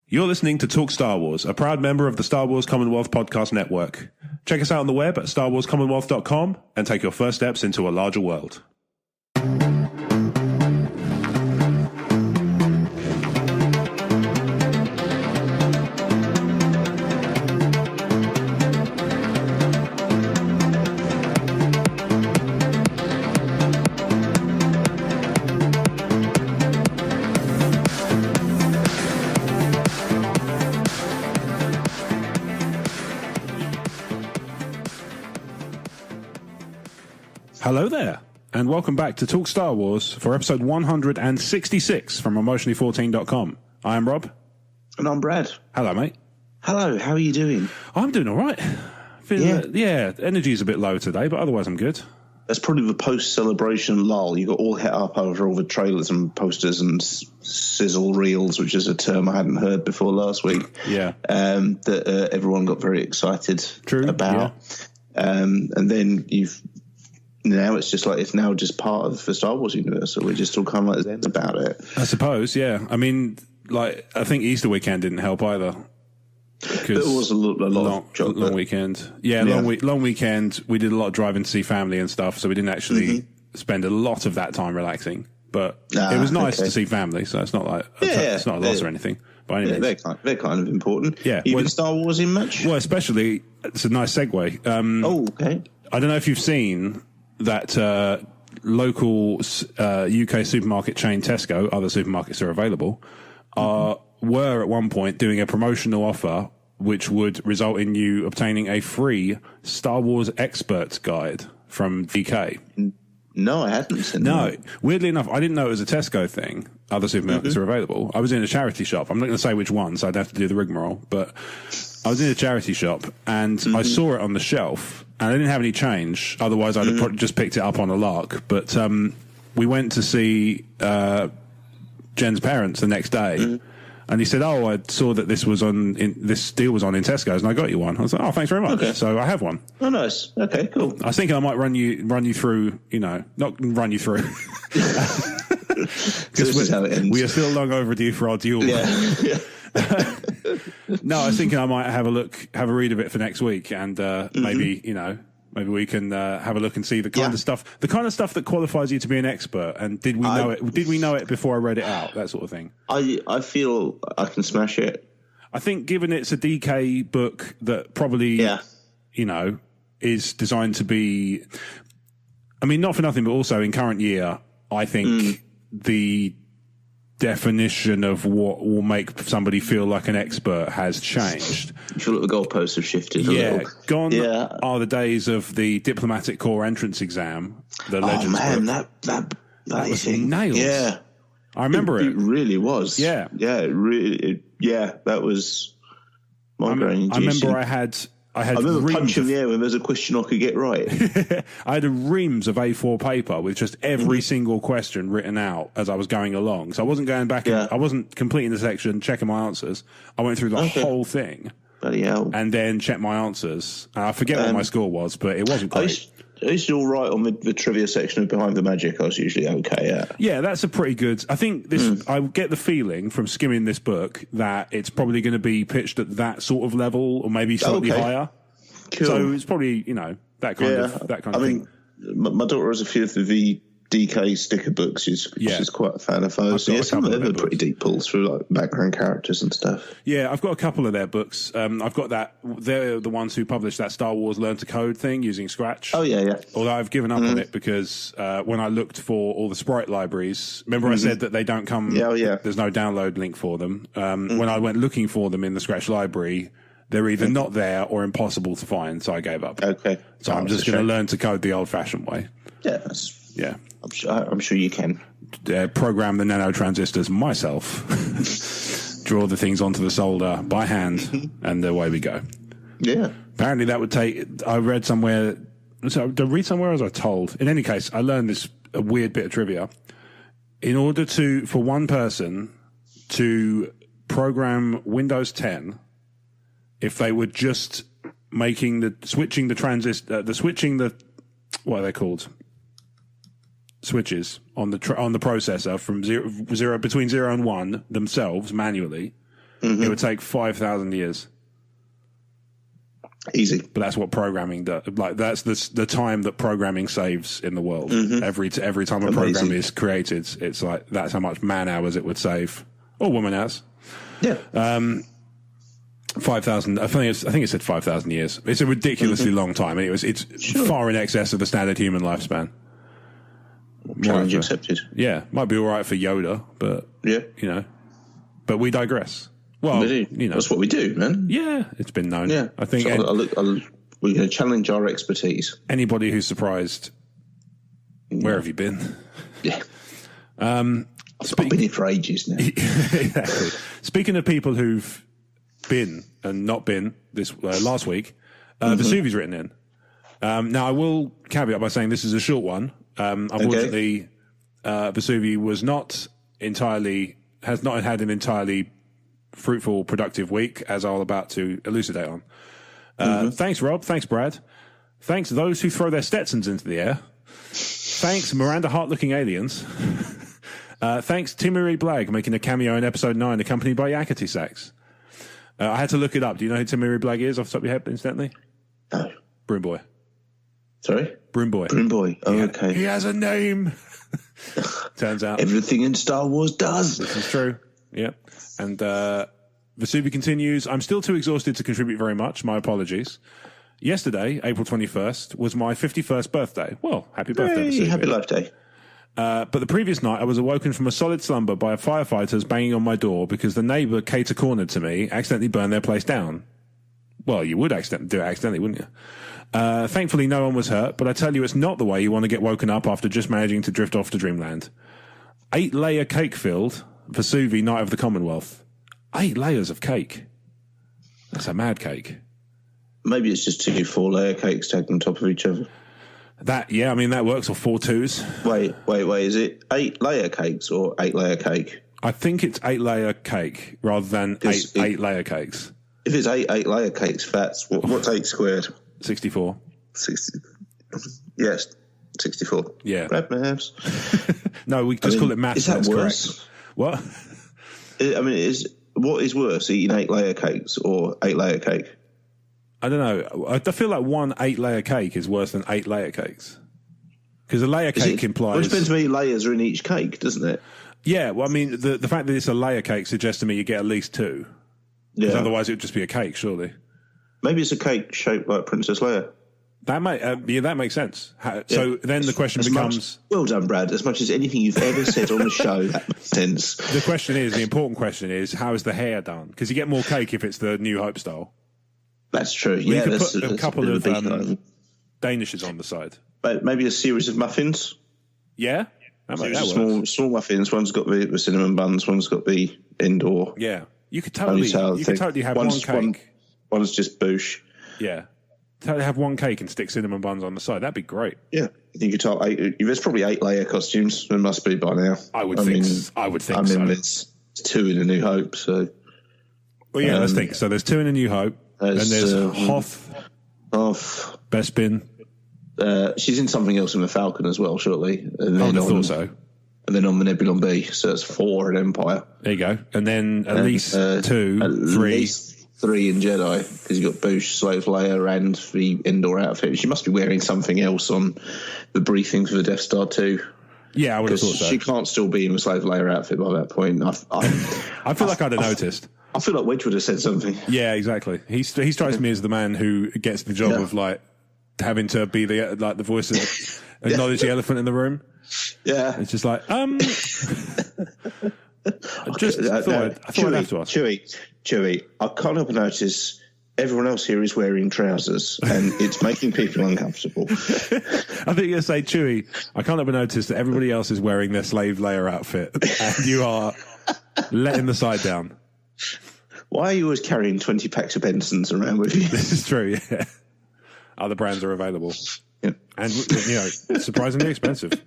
You're listening to Talk Star Wars, a proud member of the Star Wars Commonwealth Podcast Network. Check us out on the web at starwarscommonwealth.com and take your first steps into a larger world. Hello there, and welcome back to Talk Star Wars for episode 166 from Emotionally14.com. I am Rob. And I'm Brad. Hello, mate. Hello, how are you doing? I'm doing all right. Energy's a bit low today, but otherwise I'm good. That's probably the post-celebration lull. You got all het up over all the trailers and posters and sizzle reels, which is a term I hadn't heard before last week. Yeah. That everyone got very excited about. Yeah. And then now it's just like it's now just part of the Star Wars universe, so we're just all kind of like zen about it. I suppose, yeah. I mean, like, I think Easter weekend didn't help either. It was a long weekend. Yeah, long weekend. We did a lot of driving to see family and stuff, so we didn't actually spend a lot of that time relaxing. But it was nice to see family, so it's not like it's not a loss or anything. By any means. They're kind of important. Yeah, you been Star Wars in much? Well, especially it's a nice segue. Okay. I don't know if you've seen that local UK supermarket chain Tesco, other supermarkets are available, were at one point doing a promotional offer which would result in you obtaining a free Star Wars Experts Guide from DK. No, I hadn't seen that. Weirdly enough, I didn't know it was a Tesco thing. Other supermarkets are available. I was in a charity shop. I'm not going to say which one, so I'd have to do the rigmarole, but I was in a charity shop and I saw it on the shelf and I didn't have any change. Otherwise, I'd have probably just picked it up on a lark. But we went to see Jen's parents the next day and he said, "Oh, I saw that this was this deal was on in Tesco's and I got you one." I was like, "Oh, thanks very much." Okay. So I have one. Oh, nice. Okay, cool. I was thinking I might run you through, not run you through. This is how it ends. We are still long overdue for our duel. Yeah. No, I was thinking I might have a read of it for next week, and maybe we can have a look and see the kind of stuff that qualifies you to be an expert. And did we know it? Did we know it before I read it out? That sort of thing. I feel I can smash it. I think, given it's a DK book that probably is designed to be. I mean, not for nothing, but also in current year, I think the definition of what will make somebody feel like an expert has changed. You feel like the goalposts have shifted a little. Gone are the days of the diplomatic corps entrance exam. The Legends book. that was nails. Yeah, I remember it. It really was. Yeah, that was migraine. I remember I remember punching the air when there's a question I could get right. I had reams of A4 paper with just every single question written out as I was going along. So I wasn't going back. I wasn't completing the section, checking my answers. I went through the whole thing. Bloody hell. And then checked my answers. I forget what my score was, but it wasn't great. I used to do all right on the trivia section of Behind the Magic. I was usually okay at. Yeah, that's a pretty good. I think this. I get the feeling from skimming this book that it's probably going to be pitched at that sort of level, or maybe slightly higher. Cool. So it's probably that kind of thing. I mean, my daughter has a few of the DK sticker books. She's quite a fan of those. Yeah, some of them are pretty deep pulls through like background characters and stuff. Yeah, I've got a couple of their books. I've got that. They're the ones who published that Star Wars Learn to Code thing using Scratch. Oh yeah. Although I've given up on it because when I looked for all the sprite libraries, remember I said that they don't come. There's no download link for them. When I went looking for them in the Scratch library, they're either not there or impossible to find. So I gave up. Okay. So I'm just going to learn to code the old-fashioned way. Yeah. I'm sure you can. Program the nano transistors myself, draw the things onto the solder by hand, and away we go. Yeah. Apparently that would take. I read somewhere. So did I read somewhere, or was I told? In any case, I learned a weird bit of trivia. In order for one person to program Windows 10, if they were just switching the what are they called? Switches on the processor from zero between 0 and 1 themselves manually, it would take 5,000 years. Easy. But that's what programming does. Like, that's the time that programming saves in the world. Every time a program is created, it's like, that's how much man hours it would save. Or woman hours. Yeah. 5,000. I think it said 5,000 years. It's a ridiculously long time. It's far in excess of the standard human lifespan. Challenge accepted. Yeah. Might be all right for Yoda, but, but we digress. Well, that's what we do, man. Yeah, it's been known. Yeah, I think we're going to challenge our expertise. Anybody who's surprised, where have you been? Yeah, I've been here for ages now. Exactly. Speaking of people who've been and not been this last week, Vesuvi's written in. Now, I will caveat by saying this is a short one. Unfortunately, Vesuvi has not had an entirely fruitful, productive week, as I'll about to elucidate on. Thanks, Rob. Thanks, Brad. Thanks those who throw their Stetsons into the air. Thanks, Miranda Hart-looking aliens. Thanks, Timuri Blag, making a cameo in episode 9, accompanied by Yakety Sax. I had to look it up. Do you know who Timuri Blag is off the top of your head, incidentally? No. Broom Boy. Sorry? Broom Boy. Broom Boy. Oh, okay. He has a name. Turns out. Everything in Star Wars does. This is true. Yeah. And Vesuvi continues, I'm still too exhausted to contribute very much. My apologies. Yesterday, April 21st, was my 51st birthday. Well, happy birthday, Vesuvi. Happy life day. But the previous night, I was awoken from a solid slumber by firefighters banging on my door because the neighbour cater-cornered to me accidentally burned their place down. Well, you would do it accidentally, wouldn't you? Thankfully, no one was hurt, but I tell you, it's not the way you want to get woken up after just managing to drift off to dreamland. 8-layer cake filled... Vesuvi, Night of the Commonwealth. 8 layers of cake. That's a mad cake. Maybe it's just 2 4-layer cakes stacked on top of each other. That works, or 4 twos. Wait. Is it 8-layer cakes or 8-layer cake? I think it's 8-layer cake rather than 8-layer cakes. If it's 8-layer cakes, what's 8 squared? 64. 60. Yes, 64. Yeah. Brad Mavs. No, we just call it maths. Is that worse? Correct. What? What is worse, eating 8-layer cakes or 8-layer cake? I don't know. I feel like 1 8-layer cake is worse than 8-layer cakes. Because a layer cake implies... Well, it depends how many layers are in each cake, doesn't it? Yeah, well, I mean, the fact that it's a layer cake suggests to me you get at least 2. Yeah. Otherwise it would just be a cake, surely. Maybe it's a cake shaped like Princess Leia. That makes sense. So then the question becomes... Well done, Brad. As much as anything you've ever said on the show, that makes sense. The important question is, how is the hair done? Because you get more cake if it's the New Hope style. That's true. You could put a couple of Danishes on the side. But maybe a series of muffins. Yeah? Small muffins. One's got the cinnamon buns, one's got the indoor. Yeah. You could totally have one cake. One's just boosh. Yeah. Have one cake and stick cinnamon buns on the side. That'd be great. Yeah, you could tell. There's probably 8-layer costumes. There must be by now. I would think so. There's 2 in A New Hope. So, well, yeah. Let's think. So there's 2 in A New Hope, and there's Hoth, Bespin. She's in something else in the Falcon as well, shortly. And I thought so. And then on the Nebulon B, so that's 4 in Empire. There you go. And then at least 2, 3. At least 3 in Jedi, because you've got Boosh, Slave Leia, and the indoor outfit. She must be wearing something else on the briefing for the Death Star too. Yeah, I would have thought so. She can't still be in the Slave Leia outfit by that point. I feel like I'd have noticed. I feel like Wedge would have said something. Yeah, exactly. He strikes me as the man who gets the job of like having to be the voice of acknowledge the elephant in the room. Yeah, it's just like I thought I'd have to ask. Chewie, I can't help but notice everyone else here is wearing trousers, and it's making people uncomfortable. I think you're going to say, Chewie, I can't help but notice that everybody else is wearing their slave layer outfit, and you are letting the side down. Why are you always carrying 20 packs of Bensons around with you? This is true, yeah. Other brands are available. Yeah. And, surprisingly expensive.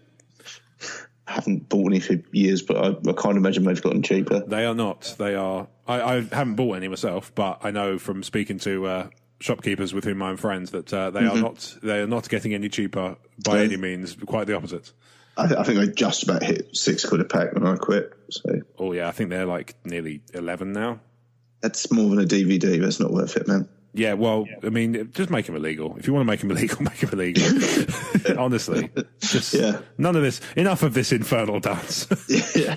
I haven't bought any for years, but I can't imagine they've gotten cheaper. They are not. They are. I haven't bought any myself, but I know from speaking to shopkeepers with whom I'm friends that they are not getting any cheaper by any means. Quite the opposite. I think they just about hit £6 a pack when I quit. So. Oh yeah, I think they're like nearly 11 now. That's more than a DVD. That's not worth it, man. Yeah, well, I mean, just make him illegal. If you want to make him illegal, make him illegal. Honestly, just none of this. Enough of this infernal dance. Yeah.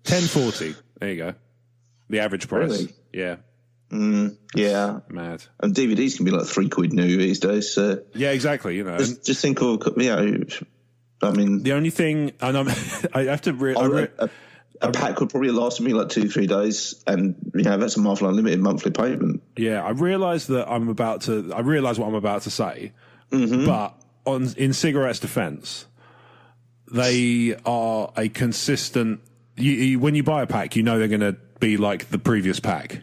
10.40. There you go. The average price. Really? Yeah. Yeah. Mad. And DVDs can be like £3 new these days. So yeah, exactly. You know, just think of I mean, the only thing, and I have to. A pack would probably last me like 2-3 days, and that's a Marvel Unlimited monthly payment. Yeah, I realise what I'm about to say, but in cigarettes' defence, they are a consistent. When you buy a pack, you know they're going to be like the previous pack.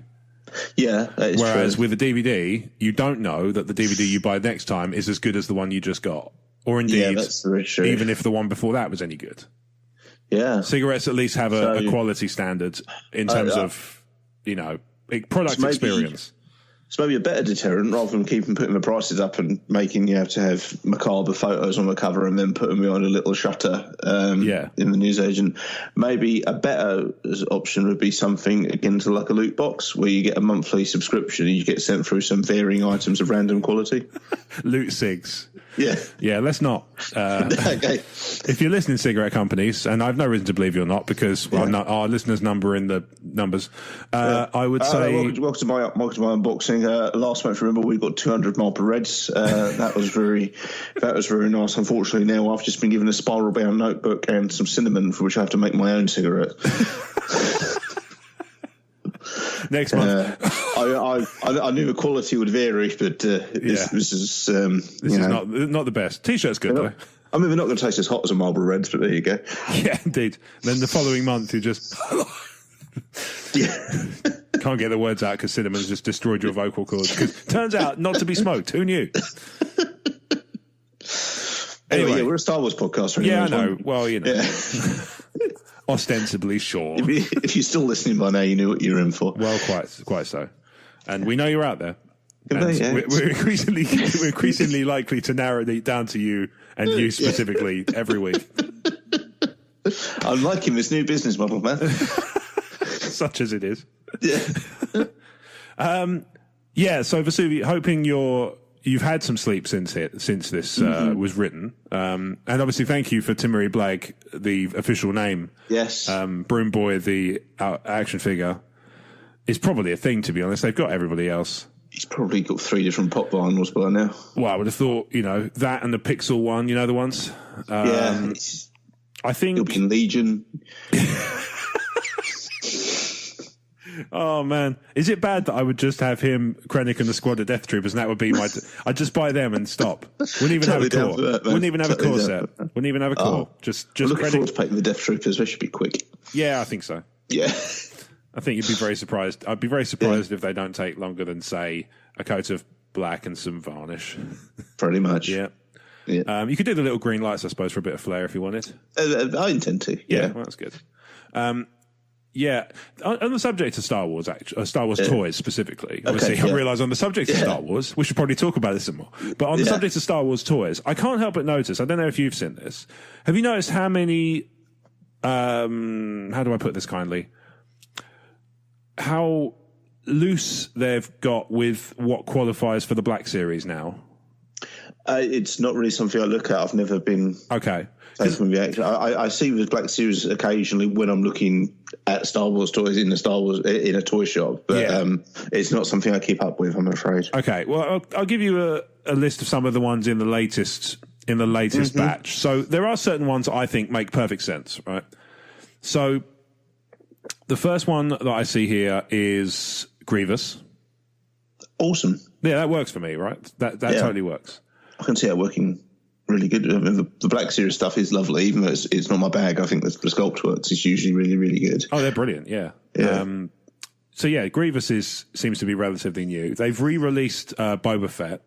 Yeah, that is whereas true. with a DVD, you don't know that the DVD you buy next time is as good as the one you just got, or indeed, that's very true. Even if the one before that was any good. Yeah, cigarettes at least have a quality standard in terms of product experience. It's maybe a better deterrent rather than putting the prices up and making you have to have macabre photos on the cover and then put them behind a little shutter in the newsagent. Maybe a better option would be something akin to like a loot box where you get a monthly subscription and you get sent through some varying items of random quality. Loot cigs. Yeah, let's not. Okay. If you're listening, cigarette companies, and I've no reason to believe you're not, because our listeners' number in the numbers, I would say. Welcome to my unboxing. Last month, remember, we got 200 Marlboro Reds. That was very nice. Unfortunately, now I've just been given a spiral-bound notebook and some cinnamon, for which I have to make my own cigarette. Next month. I knew the quality would vary, but this is not the best. T-shirt's good though. I mean, they're not going to taste as hot as a Marlboro Reds, but there you go. Yeah, indeed. Then the following month, you just can't get the words out because cinnamon's just destroyed your vocal cords. Because turns out not to be smoked. Who knew? Anyway, we're a Star Wars podcast. Right? Yeah, I know. Well, ostensibly, sure. If you're still listening by now, you knew what you were in for. Well, quite so. And we know you're out there. We're increasingly likely to narrow it down to you and you specifically every week. I'm liking this new business model, man. Such as it is. Yeah. So Vesuvi, hoping you've had some sleep since this was written, and obviously thank you for Timmery Blake, the official name. Yes. Broom Boy, the action figure, is probably a thing. To be honest, they've got everybody else. He's probably got 3 different pop vinyls by now. Well, I would have thought, that and the Pixel one, the ones. I think he'll be in Legion. Oh man, is it bad that I would just have him, Krennic, and the squad of Death Troopers, and that would be my? I'd just buy them and stop. Wouldn't even have a core. Wouldn't even have a core set. Wouldn't even have a core. Just looking forward to playing the Death Troopers. They should be quick. Yeah, I think so. Yeah, I think you'd be very surprised. I'd be very surprised if they don't take longer than say a coat of black and some varnish. Pretty much. Yeah. You could do the little green lights, I suppose, for a bit of flair if you wanted. I intend to. Yeah, well, that's good. Yeah, on the subject of Star Wars, Star Wars toys specifically. Obviously, I realise on the subject of Star Wars, we should probably talk about this some more. But on the subject of Star Wars toys, I can't help but notice. I don't know if you've seen this. Have you noticed how many? How do I put this kindly? How loose they've got with what qualifies for the Black Series now. It's not really something I look at. I've never been okay. I see the Black Series occasionally when I'm looking at Star Wars toys in a toy shop, but it's not something I keep up with, I'm afraid. Okay, well, I'll give you a list of some of the ones in the latest batch. So there are certain ones I think make perfect sense, right? So the first one that I see here is Grievous. Awesome. Yeah, that works for me, right? That totally works. I can see that working really good. I mean, the Black Series stuff is lovely, even though it's not my bag. I think the sculpt works is usually really, really good. Oh, they're brilliant, yeah. So yeah, Grievous seems to be relatively new. They've re-released Boba Fett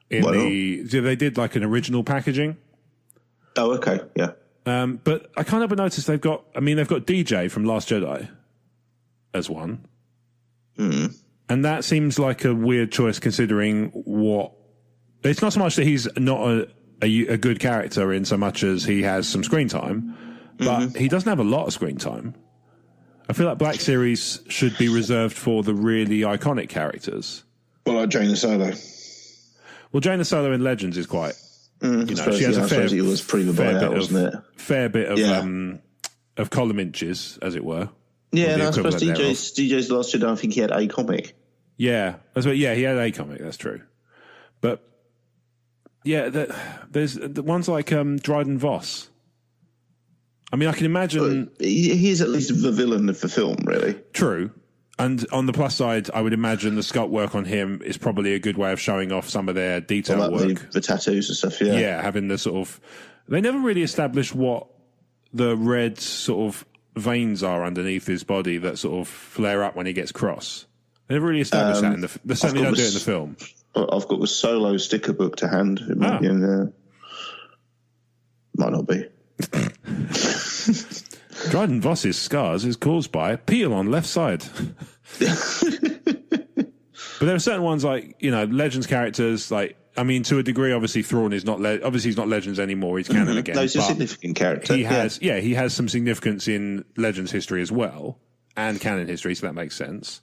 they did like an original packaging. Oh, okay, yeah. But I can't help but notice they've got DJ from Last Jedi as one. Mm. And that seems like a weird choice considering what... It's not so much that he's not a good character in so much as he has some screen time, but he doesn't have a lot of screen time. I feel like Black Series should be reserved for the really iconic characters. Well, like Jaina Solo. Well, Jaina Solo in Legends is quite... she has a fair bit of column inches, as it were. Yeah, and I suppose DJ's Last Jedi, I think he had a comic. Yeah, he had a comic, that's true. But, yeah, there's the ones like Dryden Voss. I mean, I can imagine... He is at least the villain of the film, really. True. And on the plus side, I would imagine the sculpt work on him is probably a good way of showing off some of their detail work. The tattoos and stuff, yeah. Yeah, having the sort of... They never really established what the red sort of veins are underneath his body that sort of flare up when he gets cross. They never really established that in the... They certainly don't do it in the film. I've got the Solo sticker book to hand. It might be in there. Might not be. Dryden Voss's scars is caused by peel on left side. But there are certain ones like, Legends characters, like, I mean, to a degree, obviously Thrawn is not, obviously he's not Legends anymore, he's canon again. No, he's a significant character. He has some significance in Legends history as well, and canon history, so that makes sense.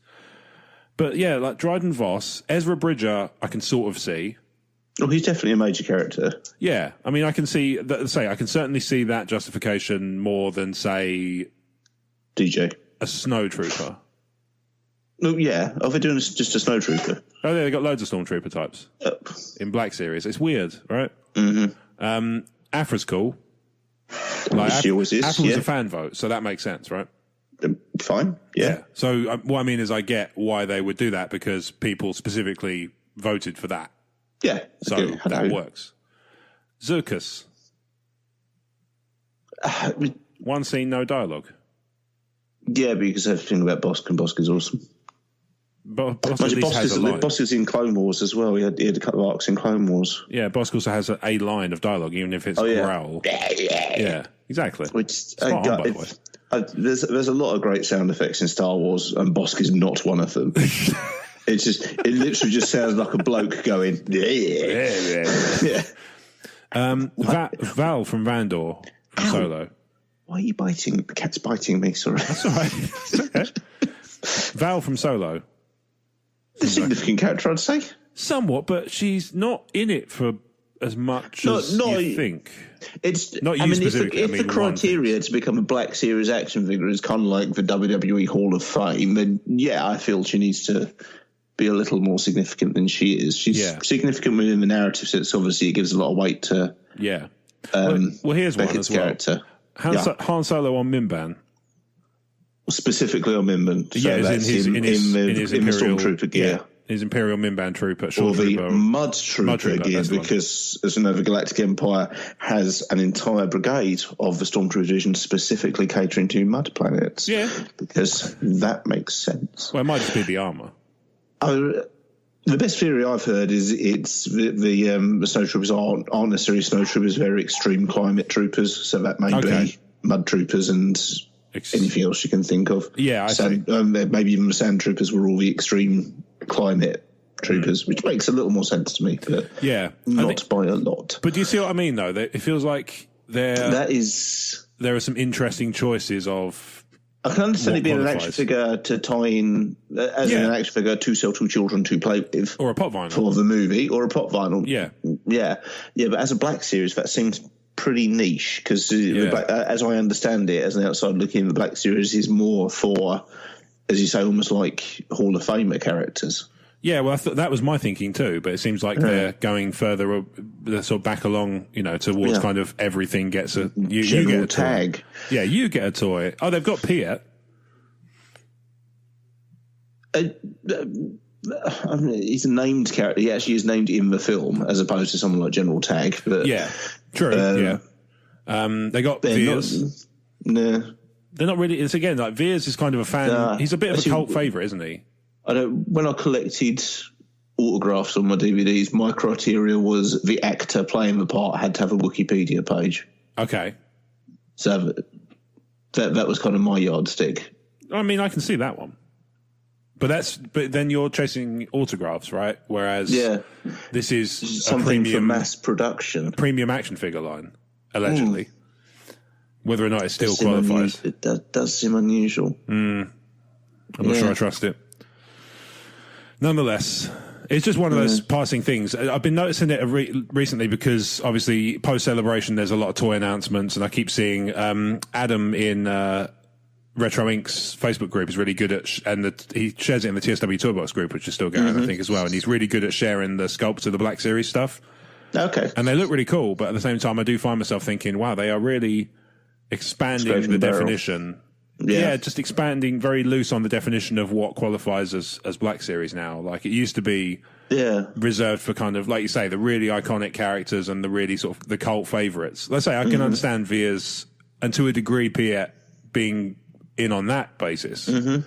But yeah, like Dryden Voss, Ezra Bridger, I can sort of see. Oh, he's definitely a major character. Yeah, I mean, I can see that. I can certainly see that justification more than, say, DJ, a snowtrooper. No, yeah. Oh, they're doing just a snowtrooper. Oh, yeah, they got loads of stormtrooper types in Black Series. It's weird, right? Mm-hmm. Afra's cool. Like, she always is. Afra was a fan vote, so that makes sense, right? Fine. Yeah. So what I mean is, I get why they would do that because people specifically voted for that. Yeah. So that works. Zirkus. One scene, no dialogue. Yeah, because everything about Bossk, and Bossk is awesome. Bossk is in Clone Wars as well. He had a couple of arcs in Clone Wars. Yeah, Bossk also has a line of dialogue, even if it's growl. Yeah, exactly. By the way. There's a lot of great sound effects in Star Wars, and Bossk is not one of them. It literally just sounds like a bloke going, yeah. Val from Vandor, from Solo. Why are you biting? The cat's biting me, sorry. That's all right. It's okay. Val from Solo. A significant character, I'd say. Somewhat, but she's not in it for as much as you think. It's not you specifically. If the criteria to become a Black Series action figure is kind of like the WWE Hall of Fame, then yeah, I feel she needs to be a little more significant than she is. She's significant within the narrative sense. Obviously, it gives a lot of weight to. Yeah. Well, here's Beckett's one as well. Character. Han Solo on Mimban. Specifically on Mimban. So that's in his Imperial Stormtrooper gear. Yeah, his Imperial Mimban trooper. Or the Mud Trooper gear, because as you know, the Galactic Empire has an entire brigade of the Stormtrooper division specifically catering to mud planets. Yeah. Because that makes sense. Well, it might just be the armour. The best theory I've heard is it's the snowtroopers aren't necessarily snowtroopers, very extreme climate troopers, so that may be mud troopers and anything else you can think of. Yeah, I see. Maybe even the sand troopers were all the extreme climate troopers, which makes a little more sense to me, but not by a lot. But do you see what I mean, though? It feels like there are some interesting choices of... I can understand it being an action figure to tie in, as an action figure to sell to children to play with. Or a pop vinyl. For the movie, or a pop vinyl. Yeah. Yeah, but as a Black Series, that seems pretty niche, because as I understand it, as an outside looking, the Black Series is more for, as you say, almost like Hall of Famer characters. Yeah, well, that was my thinking too, but it seems like they're going further, they're sort of back along, towards kind of everything gets a... You get a tag. Toy. Yeah, you get a toy. Oh, they've got Piet. I mean, he's a named character. He actually is named in the film, as opposed to someone like General Tag. But yeah, true, they got Veers. No. They're not really... It's again, like, Veers is kind of a fan... he's a bit of a cult favourite, isn't he? When I collected autographs on my DVDs, my criteria was the actor playing the part had to have a Wikipedia page. Okay. So that was kind of my yardstick. I mean, I can see that one. But then you're chasing autographs, right? Whereas this is something for mass production. A premium action figure line, allegedly. Whether or not it still qualifies. It does seem unusual. I'm not sure I trust it. Nonetheless, it's just one of those passing things. I've been noticing it recently because, obviously, post-Celebration, there's a lot of toy announcements, and I keep seeing Adam in Retro Inc.'s Facebook group is really good at, he shares it in the TSW Toybox group, which is still going, I think, as well, and he's really good at sharing the sculpts of the Black Series stuff. Okay. And they look really cool, but at the same time, I do find myself thinking, wow, they are really expanding the definition. Yeah, just expanding very loose on the definition of what qualifies as Black Series now. Like, it used to be reserved for kind of, like you say, the really iconic characters and the really sort of the cult favourites. Let's say I can understand Via's, and to a degree, Piet being in on that basis. But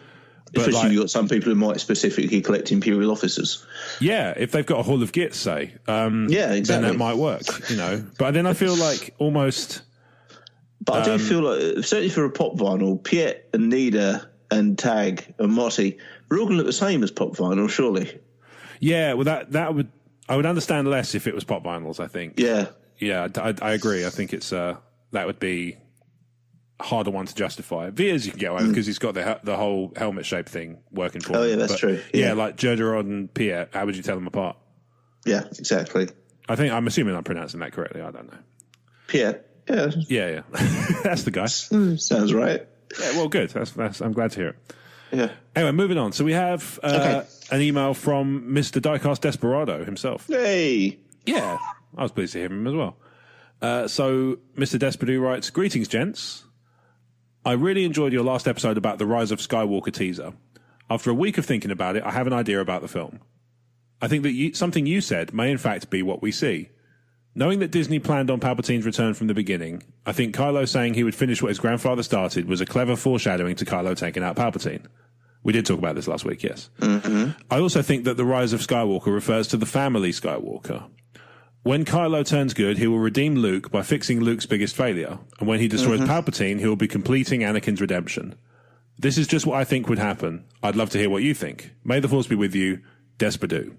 especially you've got some people who might specifically collect Imperial officers. Yeah, if they've got a Hall of Gits, say. Exactly. Then that might work, But then I feel like almost... But I do feel like, certainly for a pop vinyl, Piet and Nida and Tag and Motti, we're all going to look the same as pop vinyl, surely. Yeah, well, I would understand less if it was pop vinyls, I think. Yeah. Yeah, I agree. I think it's that would be a harder one to justify. Via's you can get away with because he's got the whole helmet shape thing working for him. Oh, yeah, that's true. Yeah, like Jerjerrod and Piet, how would you tell them apart? Yeah, exactly. I'm assuming I'm pronouncing that correctly. I don't know. Piet. Yeah. That's the guy. Sounds right. Yeah, well, good. That's I'm glad to hear it. Yeah. Anyway, moving on. So we have an email from Mr. Diecast Desperado himself. Hey. Yeah, I was pleased to hear him as well. So Mr. Desperado writes, "Greetings, gents. I really enjoyed your last episode about the Rise of Skywalker teaser. After a week of thinking about it, I have an idea about the film. I think that something you said may in fact be what we see. Knowing that Disney planned on Palpatine's return from the beginning, I think Kylo saying he would finish what his grandfather started was a clever foreshadowing to Kylo taking out Palpatine. We did talk about this last week, yes. I also think that the Rise of Skywalker refers to the family Skywalker. When Kylo turns good, he will redeem Luke by fixing Luke's biggest failure, and when he destroys Palpatine, he will be completing Anakin's redemption. This is just what I think would happen. I'd love to hear what you think. May the Force be with you, Desperado."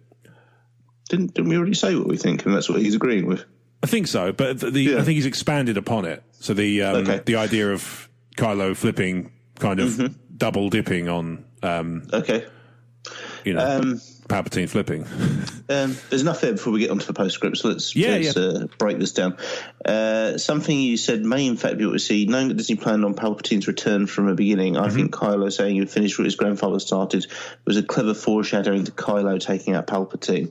Didn't we already say what we think, and that's what he's agreeing with? I think so, but I think he's expanded upon it. So the idea of Kylo flipping, kind of double dipping on, Palpatine flipping. There's enough there before we get onto the postscript, so let's break this down. Something you said may in fact be what we see. Knowing that Disney planned on Palpatine's return from the beginning, I think Kylo saying he would finish what his grandfather started was a clever foreshadowing to Kylo taking out Palpatine.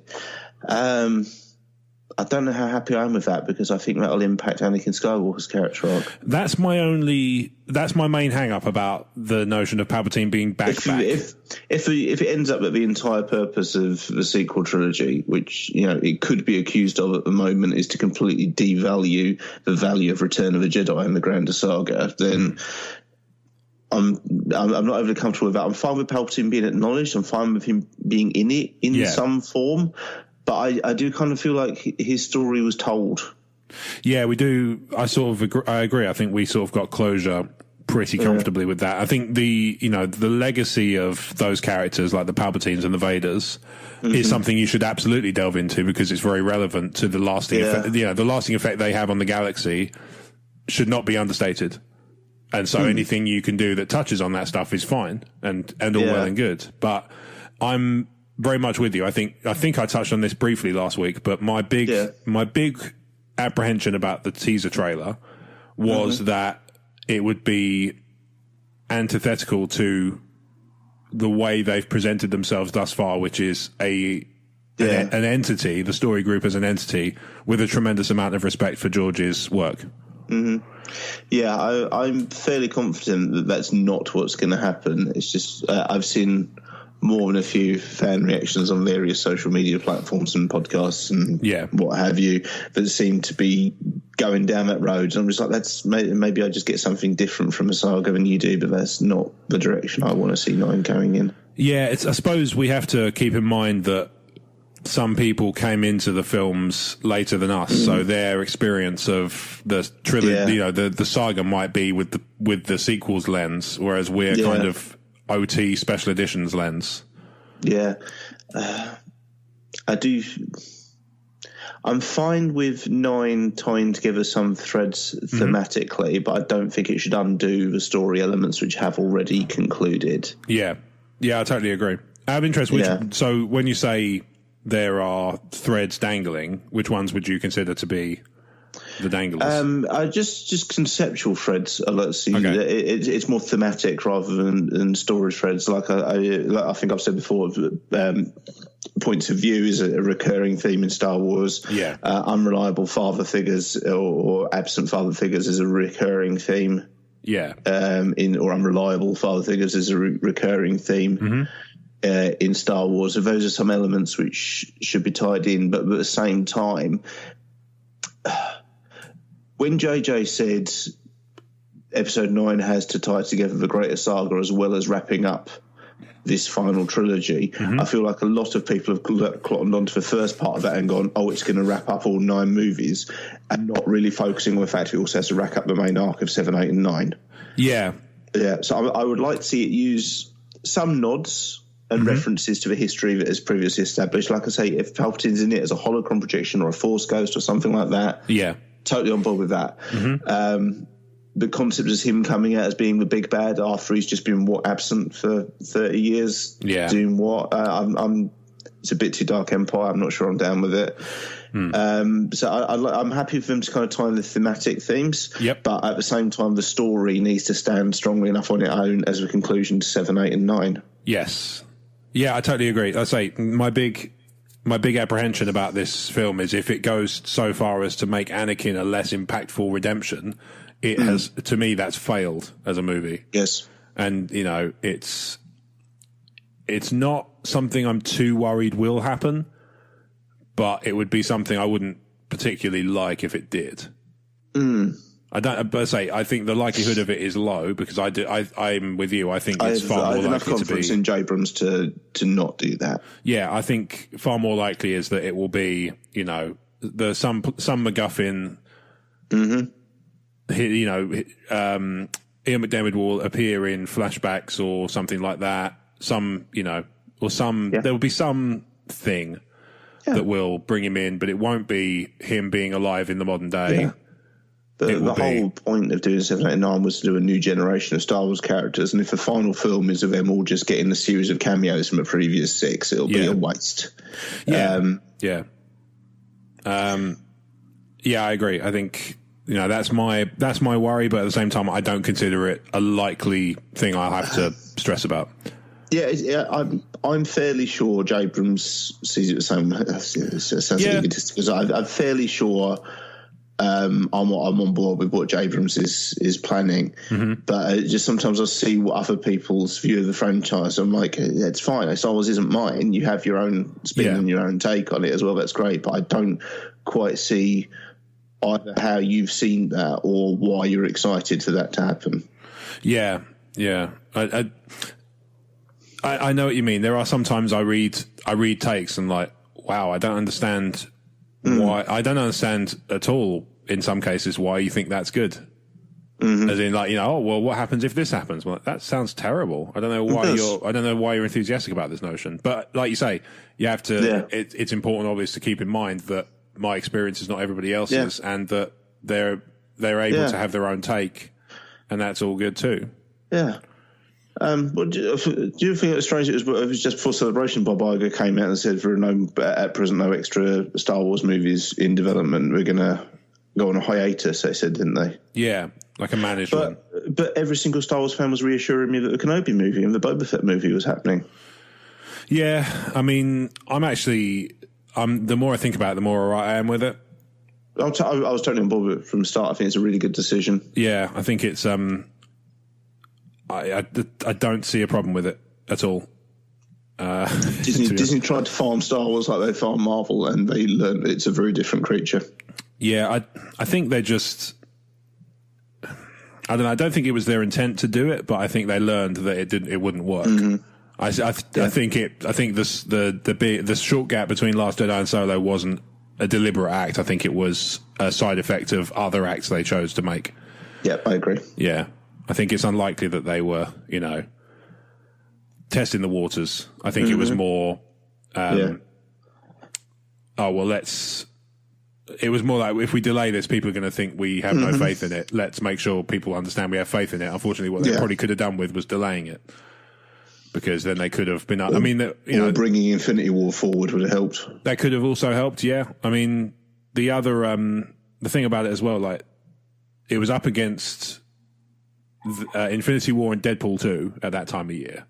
I don't know how happy I am with that, because I think that'll impact Anakin Skywalker's character arc. That's my main hang-up about the notion of Palpatine being back. If it ends up that the entire purpose of the sequel trilogy, which it could be accused of at the moment, is to completely devalue the value of Return of the Jedi and the grander saga, then I'm not overly comfortable with that. I'm fine with Palpatine being acknowledged. I'm fine with him being in it in some form. But I do kind of feel like his story was told. Yeah, we do. I agree. I think we sort of got closure pretty comfortably with that. I think the legacy of those characters, like the Palpatines and the Vaders, is something you should absolutely delve into, because it's very relevant to the lasting effect. The lasting effect they have on the galaxy should not be understated. And so anything you can do that touches on that stuff is fine and all well and good. But I'm very much with you. I think I touched on this briefly last week, but my big apprehension about the teaser trailer was that it would be antithetical to the way they've presented themselves thus far, which is an entity, the story group as an entity, with a tremendous amount of respect for George's work. Yeah, I'm fairly confident that that's not what's going to happen. It's just I've seen more than a few fan reactions on various social media platforms and podcasts and what have you that seem to be going down that road. And I'm just like, that's maybe I just get something different from a saga than you do, but that's not the direction I want to see 9 going in. Yeah, I suppose we have to keep in mind that some people came into the films later than us, so their experience of the trilogy, the saga might be with the sequels lens, whereas we're kind of OT special editions lens. Yeah. I do. I'm fine with 9 tying together some threads thematically, but I don't think it should undo the story elements which have already concluded. Yeah, I totally agree. I have interest. So when you say there are threads dangling, which ones would you consider to be the danglers? Just conceptual threads. Let's see. Okay. It's more thematic rather than story threads. Like I think I've said before, points of view is a recurring theme in Star Wars. Yeah. Unreliable father figures or absent father figures is a recurring theme. Yeah. Or unreliable father figures is a recurring theme. In Star Wars. So those are some elements which should be tied in, but at the same time, when JJ said Episode 9 has to tie together the greater saga as well as wrapping up this final trilogy, I feel like a lot of people have clotted onto the first part of that and gone, oh, it's going to wrap up all 9 movies, and not really focusing on the fact it also has to wrap up the main arc of 7, 8 and 9. Yeah. So I would like to see it use some nods and references to the history that is previously established. Like I say, if Palpatine's in it as a holocron projection or a Force ghost or something like that, totally on board with that. The concept is him coming out as being the big bad after he's just been absent for 30 years. Doing what? It's a bit too Dark Empire. I'm not sure I'm down with it. So I'm happy for them to kind of tie in the thematic themes. But at the same time, the story needs to stand strongly enough on its own as a conclusion to 7, 8 and 9. Yes. Yeah, I totally agree. I say my big apprehension about this film is if it goes so far as to make Anakin a less impactful redemption, it has, to me, that's failed as a movie. Yes. And, you know, it's not something I'm too worried will happen, but it would be something I wouldn't particularly like if it did. I think the likelihood of it is low because I'm with you. I think it's far more likely to be. I have enough confidence in Abrams to not do that. Yeah, I think far more likely is that it will be, you know, some MacGuffin. You know, Ian McDiarmid will appear in flashbacks or something like that. There will be something that will bring him in, but it won't be him being alive in the modern day. Yeah. The whole point of doing 7, 8 and 9 was to do a new generation of Star Wars characters, and if the final film is of them all just getting a series of cameos from the previous 6, it'll be a waste. I agree. I think, you know, that's my worry, but at the same time, I don't consider it a likely thing I'll have to stress about. I'm fairly sure J. Abrams sees it the same. Because I'm fairly sure. I'm on board with what J. Abrams is planning, but just sometimes I see what other people's view of the franchise. I'm like, it's fine. Star Wars isn't mine. You have your own spin and your own take on it as well. That's great, but I don't quite see either how you've seen that or why you're excited for that to happen. Yeah. I know what you mean. There are sometimes I read takes and like, wow, I don't understand why. I don't understand at all in some cases why you think that's good. As in, like, you know, oh well, what happens if this happens? Well, that sounds terrible. I don't know why you're enthusiastic about this notion. But like you say, you have to. Yeah. It's important, obviously, to keep in mind that my experience is not everybody else's, and that they're able to have their own take, and that's all good too. Yeah. Well, do you think it's strange? It was just before Celebration. Bob Iger came out and said, at present, no extra Star Wars movies in development. We're going to go on a hiatus. They said, didn't they? Yeah, like a managed one. But every single Star Wars fan was reassuring me that the Kenobi movie and the Boba Fett movie was happening. Yeah, I mean, the more I think about it, the more right I am with it. I was totally on board with it from the start. I think it's a really good decision. Yeah, I think it's. I don't see a problem with it at all. Disney tried to farm Star Wars like they farm Marvel, and they learned it's a very different creature. Yeah, I think they just. I don't know. I don't think it was their intent to do it, but I think they learned that it wouldn't work. I think the short gap between Last Jedi and Solo wasn't a deliberate act. I think it was a side effect of other acts they chose to make. Yeah, I agree. Yeah. I think it's unlikely that they were, you know, testing the waters. I think it was more, oh, well, let's it was more like, if we delay this, people are going to think we have no faith in it. Let's make sure people understand we have faith in it. Unfortunately, what they probably could have done with was delaying it, because then they could have been. I mean, bringing Infinity War forward would have helped. That could have also helped. Yeah, I mean, the other the thing about it as well, like, it was up against Infinity War and Deadpool 2 at that time of year.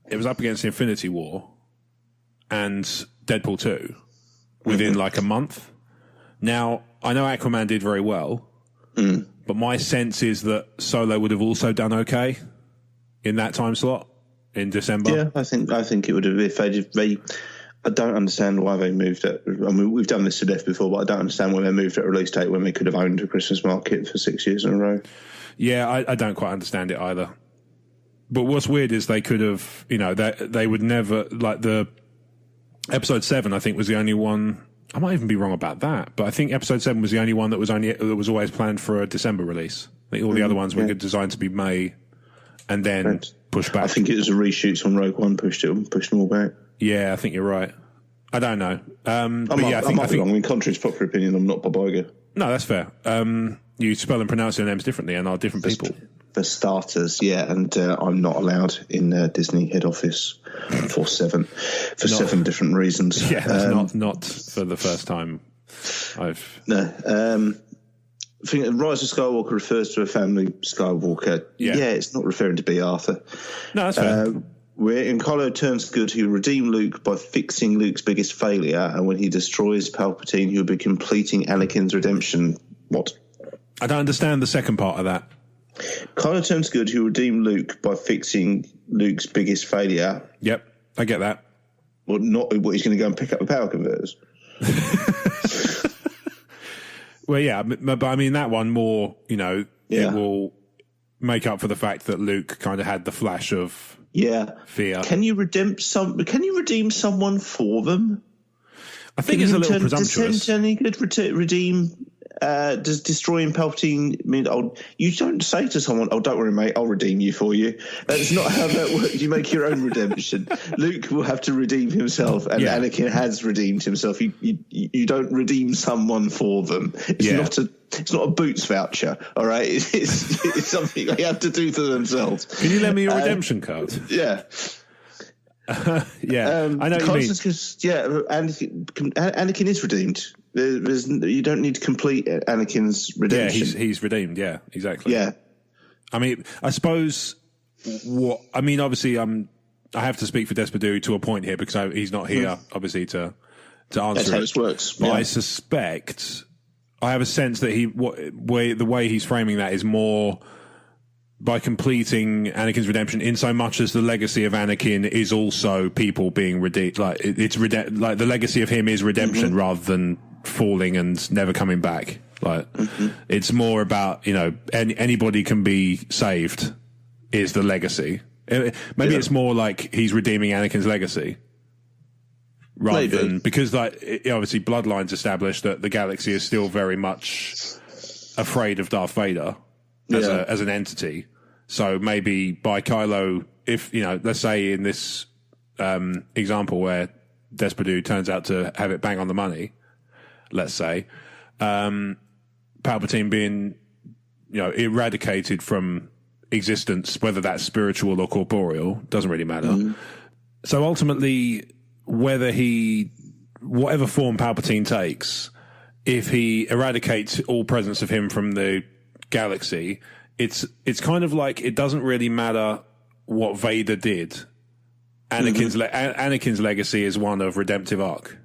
It was up against Infinity War and Deadpool 2 within like a month. Now, I know Aquaman did very well, but my sense is that Solo would have also done okay in that time slot in December. Yeah, I think it would have, if they I don't understand why they moved it. I mean, we've done this to death before, but I don't understand why they moved it release date when they could have owned a Christmas market for 6 years in a row. Yeah, I don't quite understand it either. But what's weird is they could have, they would never, like, the episode 7, I think, was the only one. I might even be wrong about that, but I think episode 7 was the only one that was always planned for a December release. I think all the other ones were designed to be May and then pushed back. I think it was the reshoots on Rogue One pushed them all back. Yeah, I think you're right. I don't know. I think wrong. I mean, contrary to popular opinion, I'm not Bob Iger. No, that's fair. You spell and pronounce their names differently and are different people. For starters, yeah, and I'm not allowed in Disney head office for seven different reasons. Yeah, that's not for the first time. I think Rise of Skywalker refers to a family Skywalker. Yeah, it's not referring to B. Arthur. No, that's fair. Where Kylo turns good, he will redeem Luke by fixing Luke's biggest failure, and when he destroys Palpatine, he'll be completing Anakin's redemption. What? I don't understand the second part of that. Kylo turns good, he'll redeem Luke by fixing Luke's biggest failure. Yep, I get that. Well, not what he's going to go and pick up the power converters. Well, yeah, but I mean, that one more, it will make up for the fact that Luke kind of had the flash of fear. Can you redeem someone for them? I think it's a little presumptuous. Does any good redeem? Does destroying Palpatine mean you don't say to someone, "Oh, don't worry, mate, I'll redeem you for you"? That's not how that works. You make your own redemption. Luke will have to redeem himself, and Anakin has redeemed himself. You don't redeem someone for them. It's not a Boots voucher, all right? It's something they have to do to themselves. Can you lend me your redemption card? Yeah. I know what you mean. Anakin is redeemed. You don't need to complete Anakin's redemption. Yeah, he's redeemed. Yeah, exactly. Yeah. I mean, I suppose obviously, I have to speak for Desperdue to a point here because he's not here, obviously, to answer. That's how this works. But I suspect, I have a sense that the way he's framing that is more by completing Anakin's redemption, in so much as the legacy of Anakin is also people being redeemed. Like like the legacy of him is redemption rather than falling and never coming back. Like it's more about anybody can be saved is the legacy. Maybe it's more like he's redeeming Anakin's legacy rather than because obviously Bloodlines established that the galaxy is still very much afraid of Darth Vader. As an entity. So maybe by Kylo, if, let's say in this example where Desperdue turns out to have it bang on the money, let's say, Palpatine being, eradicated from existence, whether that's spiritual or corporeal, doesn't really matter. So ultimately, whatever form Palpatine takes, if he eradicates all presence of him from the galaxy, it's kind of like it doesn't really matter what Vader did. Anakin's legacy is one of redemptive arc.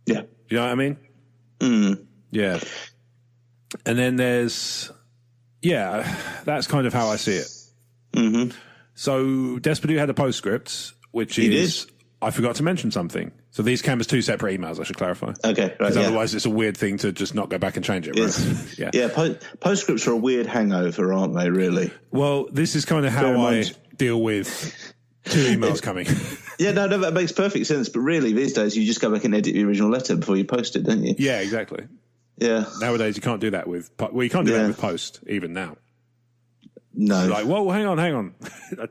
Yeah. You know what I mean? Yeah. And then there's that's kind of how I see it. So Desperdue had a postscript, which is I forgot to mention something. So these came as two separate emails, I should clarify. Okay, right. Because otherwise it's a weird thing to just not go back and change it, right? Postscripts are a weird hangover, aren't they, really? Well, this is kind of how I deal with two emails coming. No, that makes perfect sense. But really, these days, you just go back and edit the original letter before you post it, don't you? Yeah, exactly. Yeah. Nowadays, you can't do that with... Well, you can't do that with Post, even now. No. Like, whoa, hang on.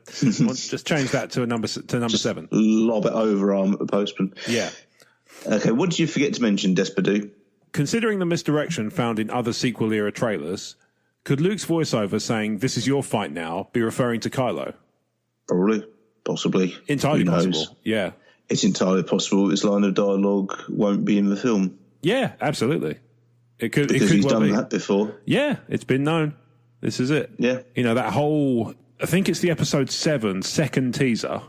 Just change that to number 7. Lob it overarm at the postman. Yeah. Okay, what did you forget to mention, Despedu? Considering the misdirection found in other sequel-era trailers, could Luke's voiceover saying, "This is your fight now," be referring to Kylo? Probably. Possibly. Entirely possible. Yeah. It's entirely possible this line of dialogue won't be in the film. Yeah, absolutely. It could. Because it could he's well done be. that before. Yeah, it's been known. This is it. Yeah. You know, that whole, I think it's the episode 7 second teaser,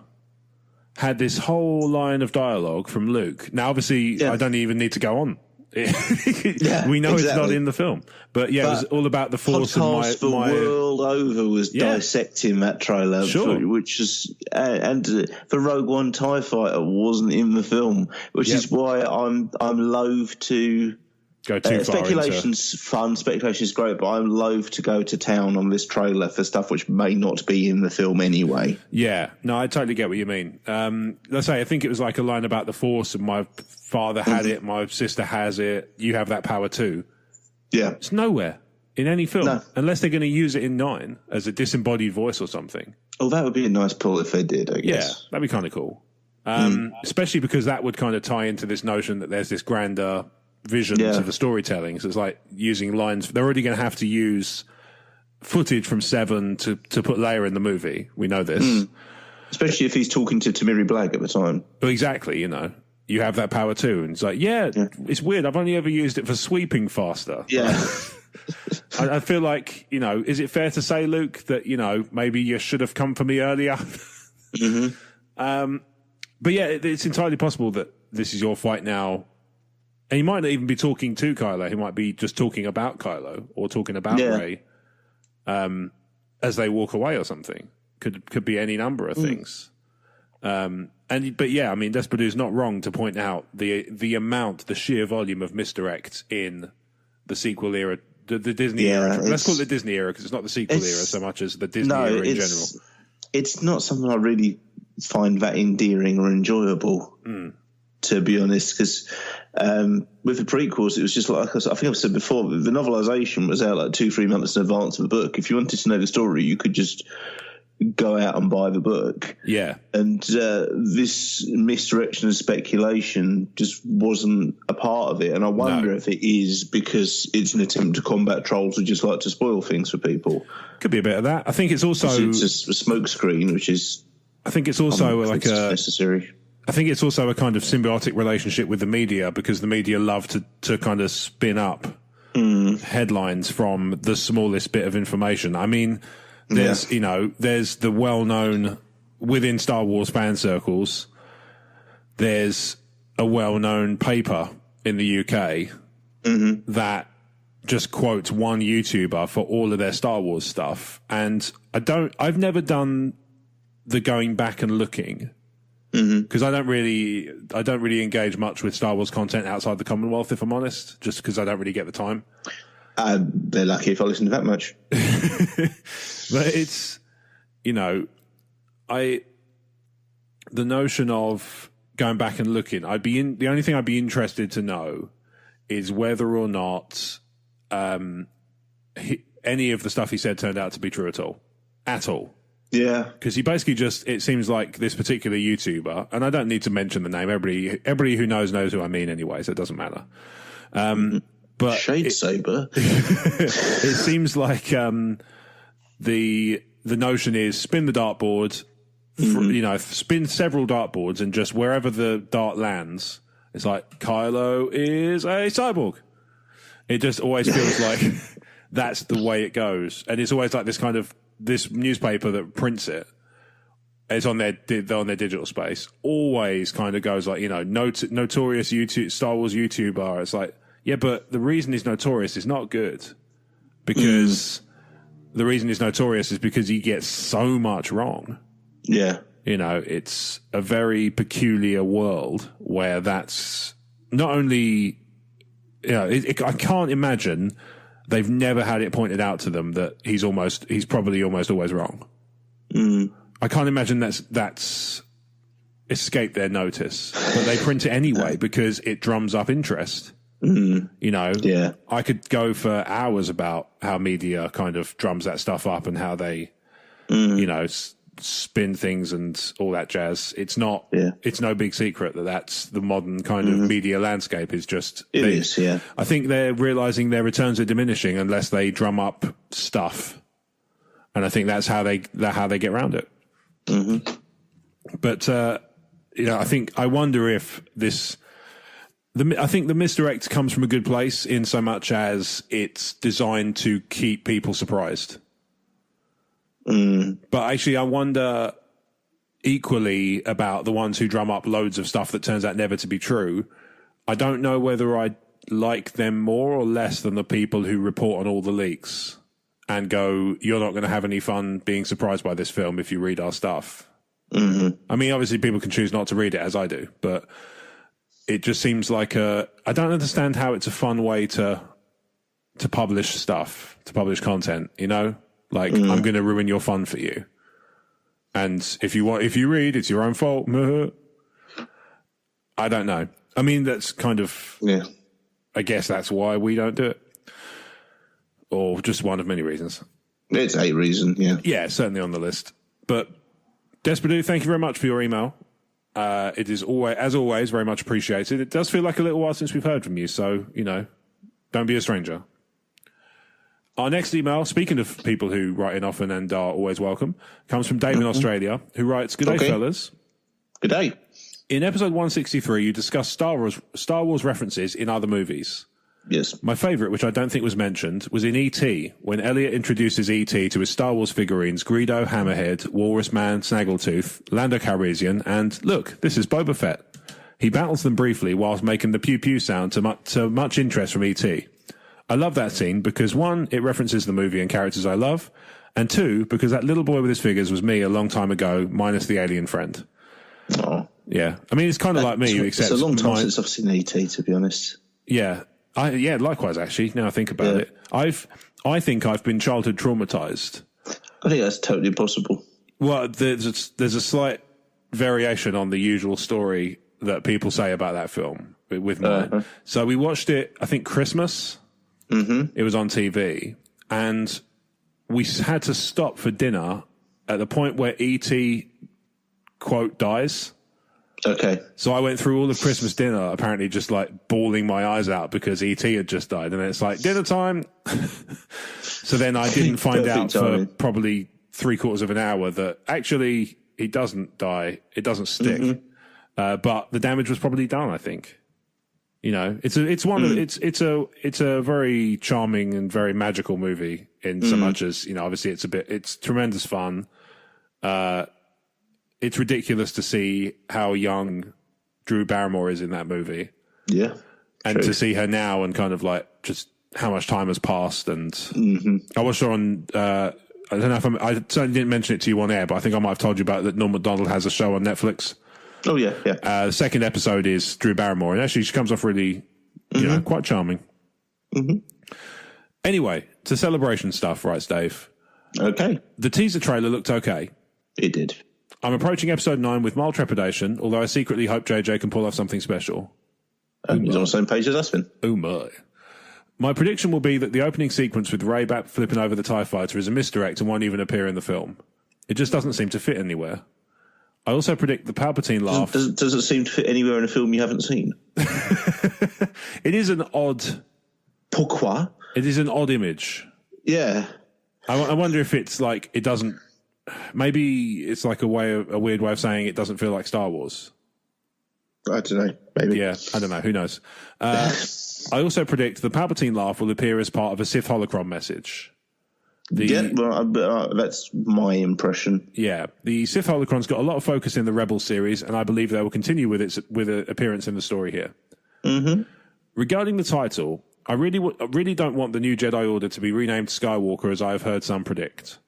had this whole line of dialogue from Luke. Now, obviously, I don't even need to go on. We know it's not in the film. But yeah, it was all about the Force. Podcast the world over was dissecting that trailer. Sure. Which is, and the Rogue One TIE Fighter wasn't in the film, which is why I'm loath to go too far. Speculation's fun, speculation's great, but I'm loath to go to town on this trailer for stuff which may not be in the film anyway. Yeah, no, I totally get what you mean. Let's say I think it was like a line about the Force, and my father had it, my sister has it, you have that power too. Yeah. It's nowhere in any film, unless they're going to use it in 9 as a disembodied voice or something. Oh, that would be a nice pull if they did, I guess. Yeah, that'd be kind of cool. Especially because that would kind of tie into this notion that there's this grander vision to the storytelling. So it's like using lines. They're already going to have to use footage from 7 to put Leia in the movie. We know this. Especially if he's talking to Tamiri Blagg at the time. Well, exactly, you know. You have that power too. And it's like, it's weird. I've only ever used it for sweeping faster. Yeah. I feel like, you know, is it fair to say, Luke, that, you know, maybe you should have come for me earlier? But yeah, it's entirely possible that this is your fight now. And he might not even be talking to Kylo. He might be just talking about Kylo or talking about Rey as they walk away or something. Could be any number of things. But yeah, I mean, Despedu's not wrong to point out the amount, the sheer volume of misdirects in the sequel era, the Disney era. Let's call it the Disney era because it's not the sequel era so much as the Disney era in general. It's not something I really find that endearing or enjoyable, to be honest, because with the prequels, it was just like, I think I've said before, the novelization was out like 2-3 months in advance of the book. If you wanted to know the story, you could just go out and buy the book. Yeah. And this misdirection and speculation just wasn't a part of it. And I wonder if it is because it's an attempt to combat trolls who just like to spoil things for people. Could be a bit of that. I think it's also... It's a smoke screen, which is... I think it's also like necessary. I think it's also a kind of symbiotic relationship with the media because the media love to kind of spin up headlines from the smallest bit of information. I mean... There's the well-known within Star Wars fan circles. There's a well-known paper in the UK that just quotes one YouTuber for all of their Star Wars stuff, and I've never done the going back and looking because I don't really engage much with Star Wars content outside the Commonwealth, if I'm honest, just because I don't really get the time. They're lucky if I listen to that much. But it's, you know, the notion of going back and looking, the only thing I'd be interested to know is whether or not any of the stuff he said turned out to be true at all. At all. Yeah. Because he basically it seems like this particular YouTuber, and I don't need to mention the name, everybody who knows who I mean anyway, so it doesn't matter. But Shade Saber. It seems like the notion is spin the dartboard, spin several dartboards, and just wherever the dart lands, it's like Kylo is a cyborg. It just always feels like that's the way it goes, and it's always like this newspaper that prints it. It's on their digital space. Always kind of goes like, notorious Star Wars YouTuber. It's like. Yeah, but the reason he's notorious is not good because the reason he's notorious is because he gets so much wrong. Yeah. It's a very peculiar world where that's not only, I can't imagine they've never had it pointed out to them that he's probably almost always wrong. I can't imagine that's escaped their notice, but they print it anyway because it drums up interest. You know, Yeah. I could go for hours about how media kind of drums that stuff up and how they, you know, spin things and all that jazz. It's not, it's no big secret that that's the modern kind of media landscape is just. It is, yeah. I think they're realizing their returns are diminishing unless they drum up stuff. And I think that's how they get around it. But, you know, I wonder if I think the misdirect comes from a good place in so much as it's designed to keep people surprised. But actually, I wonder equally about the ones who drum up loads of stuff that turns out never to be true. I don't know whether I like them more or less than the people who report on all the leaks and go, you're not going to have any fun being surprised by this film if you read our stuff. I mean, obviously people can choose not to read it as I do, but it just seems like I don't understand how it's a fun way to publish stuff, to publish content, you know? Like, I'm going to ruin your fun for you. And if you read, it's your own fault. I don't know. I mean, that's kind of, I guess that's why we don't do it. Or just one of many reasons. It's a reason, yeah. Yeah, certainly on the list. But, Desperado, thank you very much for your email. It is always, as always, very much appreciated. It does feel like a little while since we've heard from you, so, you know, don't be a stranger. Our next email, speaking of people who write in often and are always welcome, comes from Dave in Australia, who writes, "Good day, fellas. Good day. In episode 163, you discussed Star Wars references in other movies. Yes. My favourite, which I don't think was mentioned, was in E.T., when Elliot introduces E.T. to his Star Wars figurines, Greedo, Hammerhead, Walrus Man, Snaggletooth, Lando Calrissian, and, look, this is Boba Fett. He battles them briefly whilst making the pew-pew sound to much interest from E.T. I love that scene because, one, it references the movie and characters I love, and two, because that little boy with his figures was me a long time ago, minus the alien friend." Oh. Yeah. I mean, it's kind of like me, except... It's a long time since I've seen E.T., to be honest. Yeah. Likewise, actually, now I think about it. I think I've been childhood traumatized. I think that's totally possible. Well, there's a slight variation on the usual story that people say about that film with mine. So we watched it, I think, Christmas. It was on TV, and we had to stop for dinner at the point where E.T., quote, dies. Okay. So I went through all of Christmas dinner, apparently just like bawling my eyes out because E.T. had just died. And then it's like, dinner time. So then I didn't find out for probably 3/4 of an hour that actually he doesn't die. It doesn't stick. But the damage was probably done, I think. You know, it's a very charming and very magical movie in so much as, you know, obviously it's tremendous fun. It's ridiculous to see how young Drew Barrymore is in that movie. Yeah. And to see her now and kind of like just how much time has passed. And I watched her on, I don't know if I certainly didn't mention it to you on air, but I think I might have told you about that. Norm Macdonald has a show on Netflix. Oh, yeah, yeah. The second episode is Drew Barrymore. And actually she comes off really, you know, quite charming. Anyway, to celebration stuff, writes Dave. Okay. The teaser trailer looked okay. It did. I'm approaching episode 9 with mild trepidation, although I secretly hope JJ can pull off something special. He's on the same page as us, then. Oh, my. My prediction will be that the opening sequence with Ray back flipping over the TIE fighter is a misdirect and won't even appear in the film. It just doesn't seem to fit anywhere. I also predict the Palpatine laugh... Does it seem to fit anywhere in a film you haven't seen? It is an odd... Pourquoi? It is an odd image. Yeah. I wonder if it's like, it doesn't... Maybe it's like a weird way of saying it doesn't feel like Star Wars. I don't know. Maybe. Yeah, I don't know. Who knows? I also predict the Palpatine laugh will appear as part of a Sith holocron message. That's my impression. Yeah, the Sith holocron's got a lot of focus in the Rebels series, and I believe they will continue with an appearance in the story here. Regarding the title, I really don't want the new Jedi Order to be renamed Skywalker, as I have heard some predict.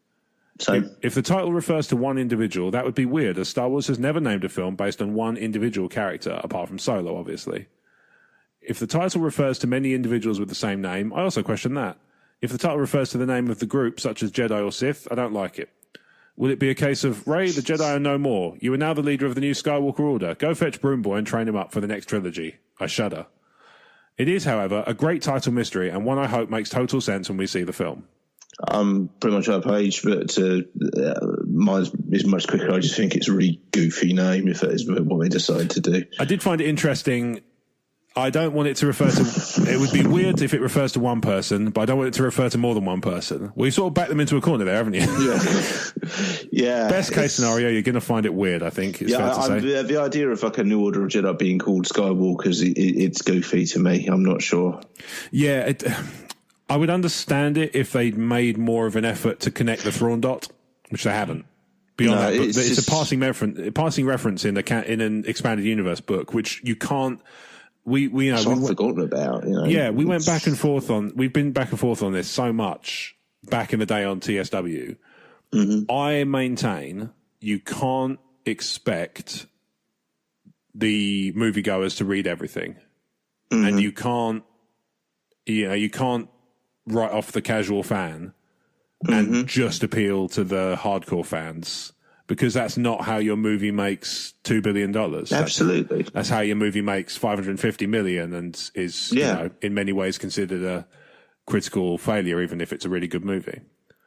So, if the title refers to one individual, that would be weird, as Star Wars has never named a film based on one individual character, apart from Solo, obviously. If the title refers to many individuals with the same name, I also question that. If the title refers to the name of the group, such as Jedi or Sith, I don't like it. Will it be a case of, Rey, the Jedi are no more. You are now the leader of the new Skywalker Order. Go fetch Broom Boy and train him up for the next trilogy. I shudder. It is, however, a great title mystery and one I hope makes total sense when we see the film. I'm pretty much up age, but mine is much quicker. I just think it's a really goofy name if that is what they decide to do. I did find it interesting. I don't want it to refer to... It would be weird if it refers to one person, but I don't want it to refer to more than one person. Well, you sort of backed them into a corner there, haven't you? Yeah. Best case scenario, you're going to find it weird, I think. It's fair to say. The idea of like a New Order of Jedi being called Skywalkers, it's goofy to me. I'm not sure. Yeah, I would understand it if they'd made more of an effort to connect the Thrawn dot, which they haven't. Beyond that, but it's a passing reference in an expanded universe book, which you can't... We've forgotten about. Yeah, we went back and forth on. We've been back and forth on this so much back in the day on TSW. Mm-hmm. I maintain you can't expect the moviegoers to read everything, and you can't write off the casual fan and just appeal to the hardcore fans. Because that's not how your movie makes $2 billion. Absolutely. That's how your movie makes $550 million and is, in many ways considered a critical failure, even if it's a really good movie.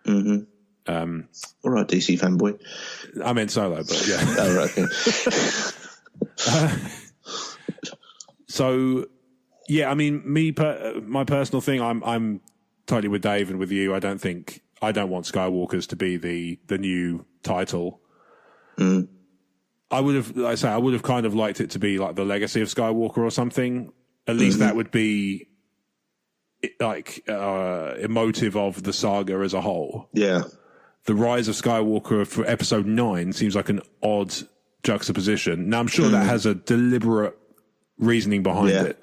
Mm-hmm. All right, DC fanboy. I meant Solo, but yeah. Oh, right, okay. So, yeah, I mean, my personal thing, I'm totally with Dave and with you. I don't want Skywalkers to be the new title. I would have kind of liked it to be like the Legacy of Skywalker or something. At least that would be like emotive of the saga as a whole. Yeah. The Rise of Skywalker for episode 9 seems like an odd juxtaposition. Now I'm sure that has a deliberate reasoning behind it,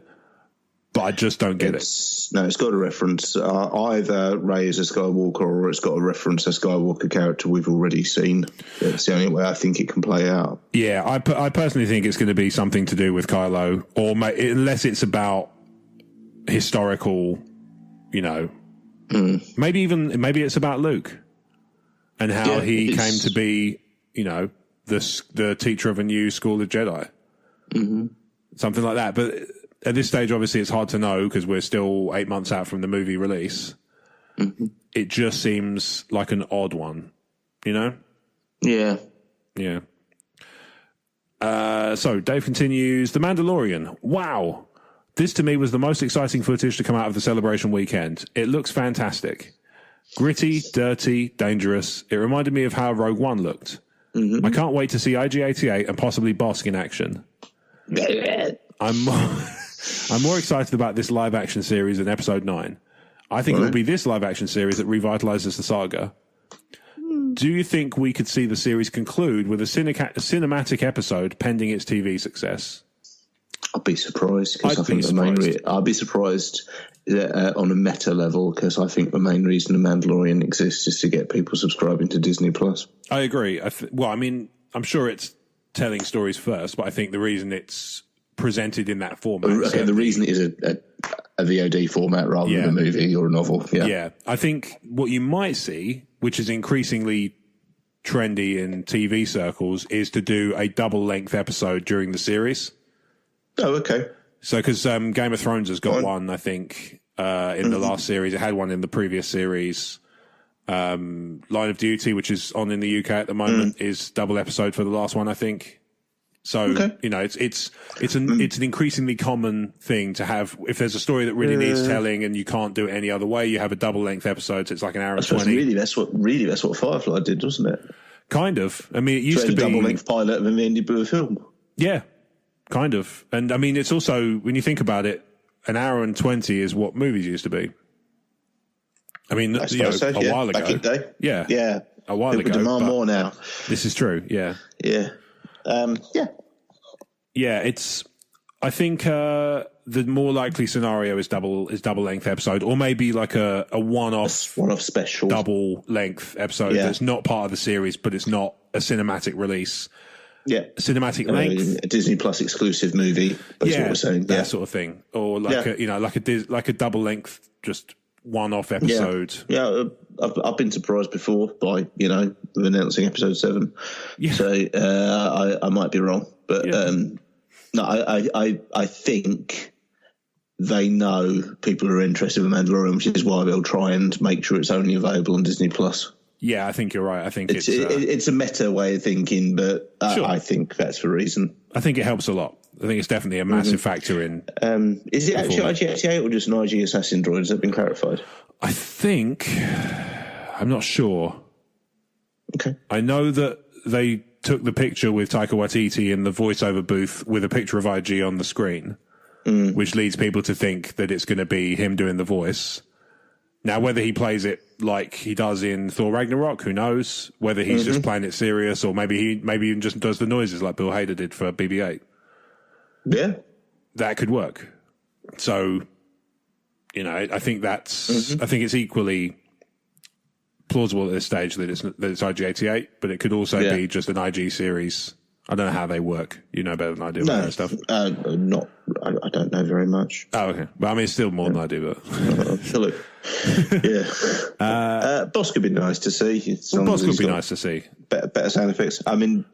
but I just don't get it. No, it's got a reference either Rey as a Skywalker or it's got a reference a Skywalker character we've already seen. That's the only way I think it can play out. Yeah, I personally think it's going to be something to do with Kylo, or unless it's about historical, maybe it's about Luke and how he came to be, the teacher of a new school of Jedi. Mm-hmm. Something like that. But at this stage, obviously, it's hard to know because we're still 8 months out from the movie release. Mm-hmm. It just seems like an odd one, Yeah. Yeah. So Dave continues, The Mandalorian. Wow. This to me was the most exciting footage to come out of the celebration weekend. It looks fantastic. Gritty, dirty, dangerous. It reminded me of how Rogue One looked. Mm-hmm. I can't wait to see IG-88 and possibly Bossk in action. I'm more excited about this live-action series than Episode 9. I think it will be this live-action series that revitalizes the saga. Do you think we could see the series conclude with a cinematic episode pending its TV success? I'd be surprised because I think I'd be surprised on a meta level because I think the main reason The Mandalorian exists is to get people subscribing to Disney Plus. I agree. I'm sure it's telling stories first, but I think the reason it's presented in that format. Okay, the reason it is a VOD format rather than a movie or a novel. Yeah. Yeah. I think what you might see, which is increasingly trendy in TV circles, is to do a double-length episode during the series. Oh, okay. So, because Game of Thrones has got one, I think, in the last series. It had one in the previous series. Line of Duty, which is on in the UK at the moment, is double episode for the last one, I think. So, it's an increasingly common thing to have. If there's a story that really needs telling and you can't do it any other way, you have a double length episode. So it's like an hour and 20. Really, that's what Firefly did, wasn't it? Kind of. I mean, it used to be a double length pilot and then they ended with a film. Yeah, kind of. And I mean, it's also, when you think about it, an hour and 20 is what movies used to be. I mean, a while ago. Back in the day. Yeah. Yeah. A while ago. Demand more now. This is true. Yeah. Yeah. Yeah, I think the more likely scenario is double length episode, or maybe like a one-off special double length episode that's not part of the series, but it's not a cinematic release. Yeah, cinematic length, a Disney Plus exclusive movie. That's what we're saying. That sort of thing, or like a double length, just one-off episode. Yeah, I've been surprised before by announcing episode 7. Yeah. So I might be wrong, but no, I think they know people are interested in Mandalorian, which is why they'll try and make sure it's only available on Disney Plus. Yeah, I think you're right. I think it's a meta way of thinking, but sure. I think that's the reason. I think it helps a lot. I think it's definitely a massive factor in. Is it actually IG-88 or just an IG assassin droid? Has that been clarified? I think. I'm not sure. Okay. I know that they took the picture with Taika Waititi in the voiceover booth with a picture of IG on the screen, which leads people to think that it's going to be him doing the voice. Now, whether he plays it like he does in Thor Ragnarok, who knows? Whether he's just playing it serious, or maybe he even just does the noises like Bill Hader did for BB-8. Yeah, that could work. So, I think that's. I think it's equally plausible at this stage that it's IG-88, but it could also be just an IG series. I don't know how they work. You know better than I do about that stuff. I don't know very much. Oh, okay. But I mean, it's still more than I do. But absolutely, yeah. Bossk would be nice to see. Bossk would be nice to see. Better sound effects. I mean,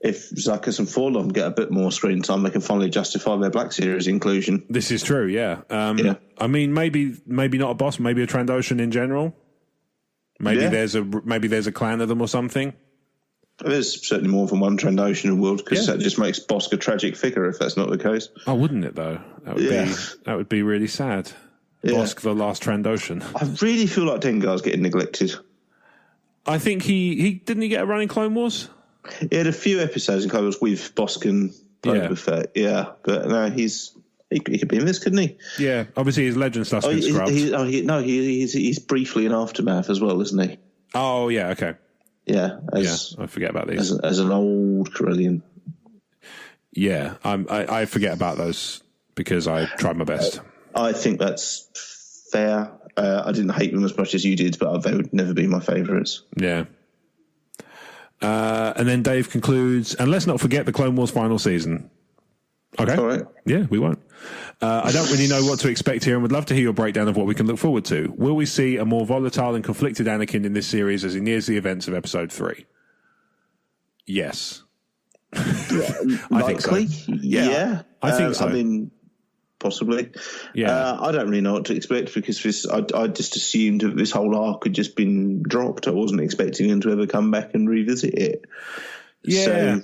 if Zuckus and Forlom get a bit more screen time, they can finally justify their Black Series inclusion. This is true. Yeah. I mean, maybe not a Bossk, maybe a Trandoshan in general. Maybe there's a clan of them or something. There's certainly more than one Trandoshan in the world, because that just makes Bossk a tragic figure if that's not the case. Oh, wouldn't it though? That would be really sad. Yeah. Bossk, the last Trandoshan. I really feel like Dengar's getting neglected. I think he didn't he get a run in Clone Wars? He had a few episodes in Clone Wars with Bossk and Boba Fett. Yeah, but no, he could be in this, couldn't he? Yeah, obviously his legend stuff's been scrubbed. He's briefly in Aftermath as well, isn't he? Oh yeah, okay. Yeah, I forget about these. As an old Corellian. Yeah, I forget about those because I tried my best. I think that's fair. I didn't hate them as much as you did, but they would never be my favourites. Yeah. And then Dave concludes, and let's not forget the Clone Wars final season. Okay. All right. Yeah, we won't. I don't really know what to expect here and would love to hear your breakdown of what we can look forward to. Will we see a more volatile and conflicted Anakin in this series as he nears the events of Episode 3? Yes. I think so. Yeah. I think so. I mean, possibly. Yeah. I don't really know what to expect because I just assumed that this whole arc had just been dropped. I wasn't expecting him to ever come back and revisit it. Yeah. So,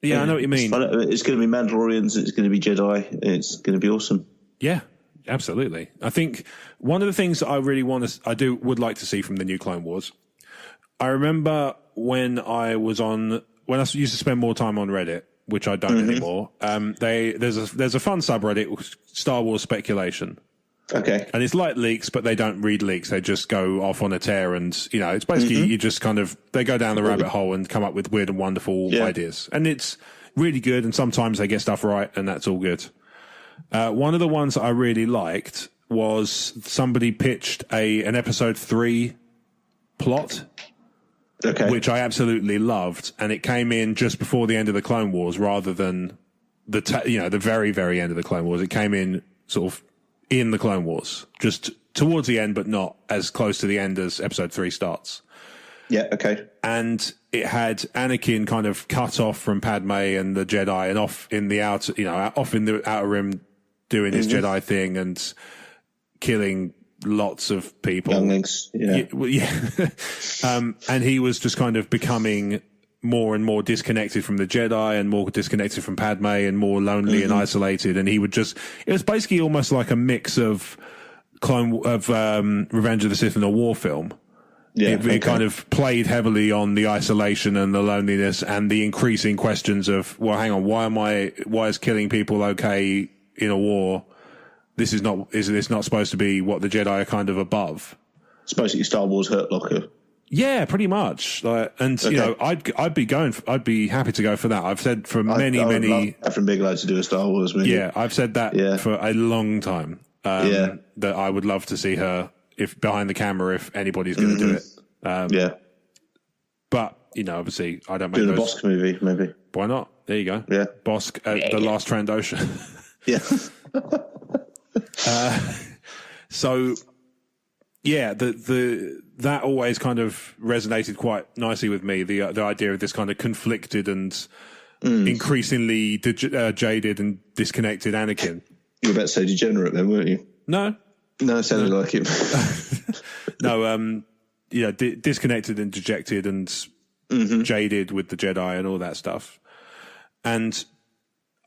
yeah, I know what you mean. It's going to be Mandalorians, it's going to be Jedi, it's going to be awesome. Yeah, absolutely. I think one of the things that I really would like to see from the new Clone Wars, I remember when I used to spend more time on Reddit, which I don't anymore, there's a fun subreddit, Star Wars Speculation. Okay. And it's like leaks, but they don't read leaks. They just go off on a tear and, it's basically you just they go down the rabbit hole and come up with weird and wonderful ideas. And it's really good. And sometimes they get stuff right and that's all good. One of the ones that I really liked was somebody pitched an episode 3 plot. Okay. Which I absolutely loved. And it came in just before the end of the Clone Wars rather than the very, very end of the Clone Wars. It came in sort of in the Clone Wars, just towards the end, but not as close to the end as Episode 3 starts. Yeah, okay. And it had Anakin kind of cut off from Padme and the Jedi and off in the outer rim doing his Jedi thing and killing lots of people. Younglings, and he was just kind of becoming more and more disconnected from the Jedi and more disconnected from Padme and more lonely and isolated. And it was basically almost like a mix of Revenge of the Sith and a war film. Yeah, it kind of played heavily on the isolation and the loneliness and the increasing questions of, well, hang on, why is killing people okay in a war? Is this not supposed to be what the Jedi are kind of above? It's basically Star Wars Hurt Locker. Yeah, pretty much. I'd be happy to go for that. I've said for many. I'd love Catherine Bigelow to do a Star Wars movie. Yeah, I've said that for a long time. That I would love to see her if behind the camera if anybody's going to do it. But obviously I don't make doing a Bossk movie maybe. Why not? There you go. Yeah, Bossk, the last Trandoshan. Yeah. So. Yeah, that always kind of resonated quite nicely with me. The idea of this kind of conflicted and increasingly jaded and disconnected Anakin. You were about to say degenerate then, weren't you? No, it sounded like it. No, disconnected and dejected and jaded with the Jedi and all that stuff. And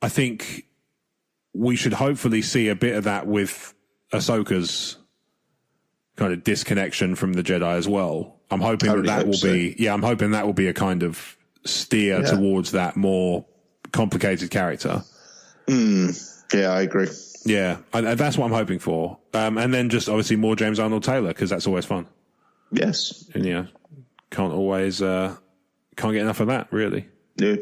I think we should hopefully see a bit of that with Ahsoka's kind of disconnection from the Jedi as well. I'm hoping that will be a kind of steer towards that more complicated character. Yeah, I agree. Yeah, that's what I'm hoping for. And then just obviously more James Arnold Taylor, because that's always fun. Yes. And can't get enough of that, really. Yeah.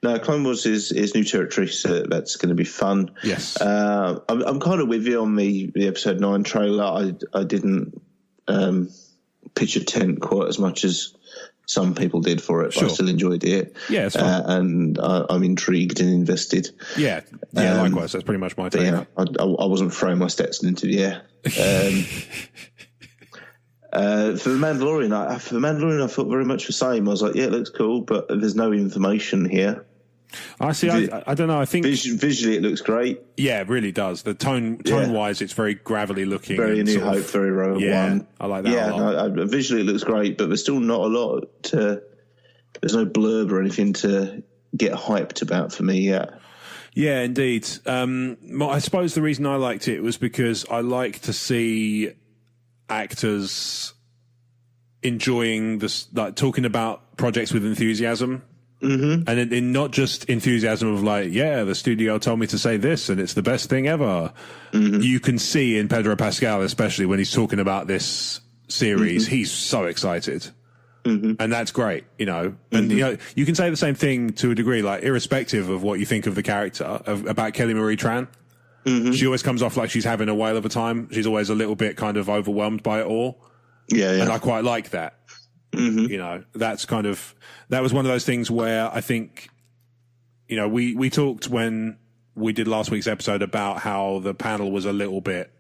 No, Clone Wars is new territory, so that's going to be fun. Yes. I'm kind of with you on the episode 9 trailer. I didn't pitch a tent quite as much as some people did for it, but I still enjoyed it. Yeah, it's fun. And I'm intrigued and invested. Yeah, likewise. That's pretty much my take. Yeah, I wasn't throwing my Stetson into the air. For the Mandalorian, I felt very much the same. I was like, yeah, it looks cool, but there's no information here. I see. I don't know. I think visually it looks great. Yeah, it really does. The tone-wise, it's very gravelly looking. Very New Hope, very Rogue One. I like that a lot. Visually it looks great, but there's still not a lot there's no blurb or anything to get hyped about for me yet. Yeah, indeed. I suppose the reason I liked it was because I like to see actors enjoying this, like talking about projects with enthusiasm. And in not just enthusiasm of like, yeah, the studio told me to say this and it's the best thing ever. You can see in Pedro Pascal, especially when he's talking about this series, he's so excited. And that's great, And, you can say the same thing to a degree, like irrespective of what you think of the character, about Kelly Marie Tran. She always comes off like she's having a whale of a time. She's always a little bit kind of overwhelmed by it all. Yeah. And I quite like that. That was one of those things where I think, we talked when we did last week's episode about how the panel was a little bit,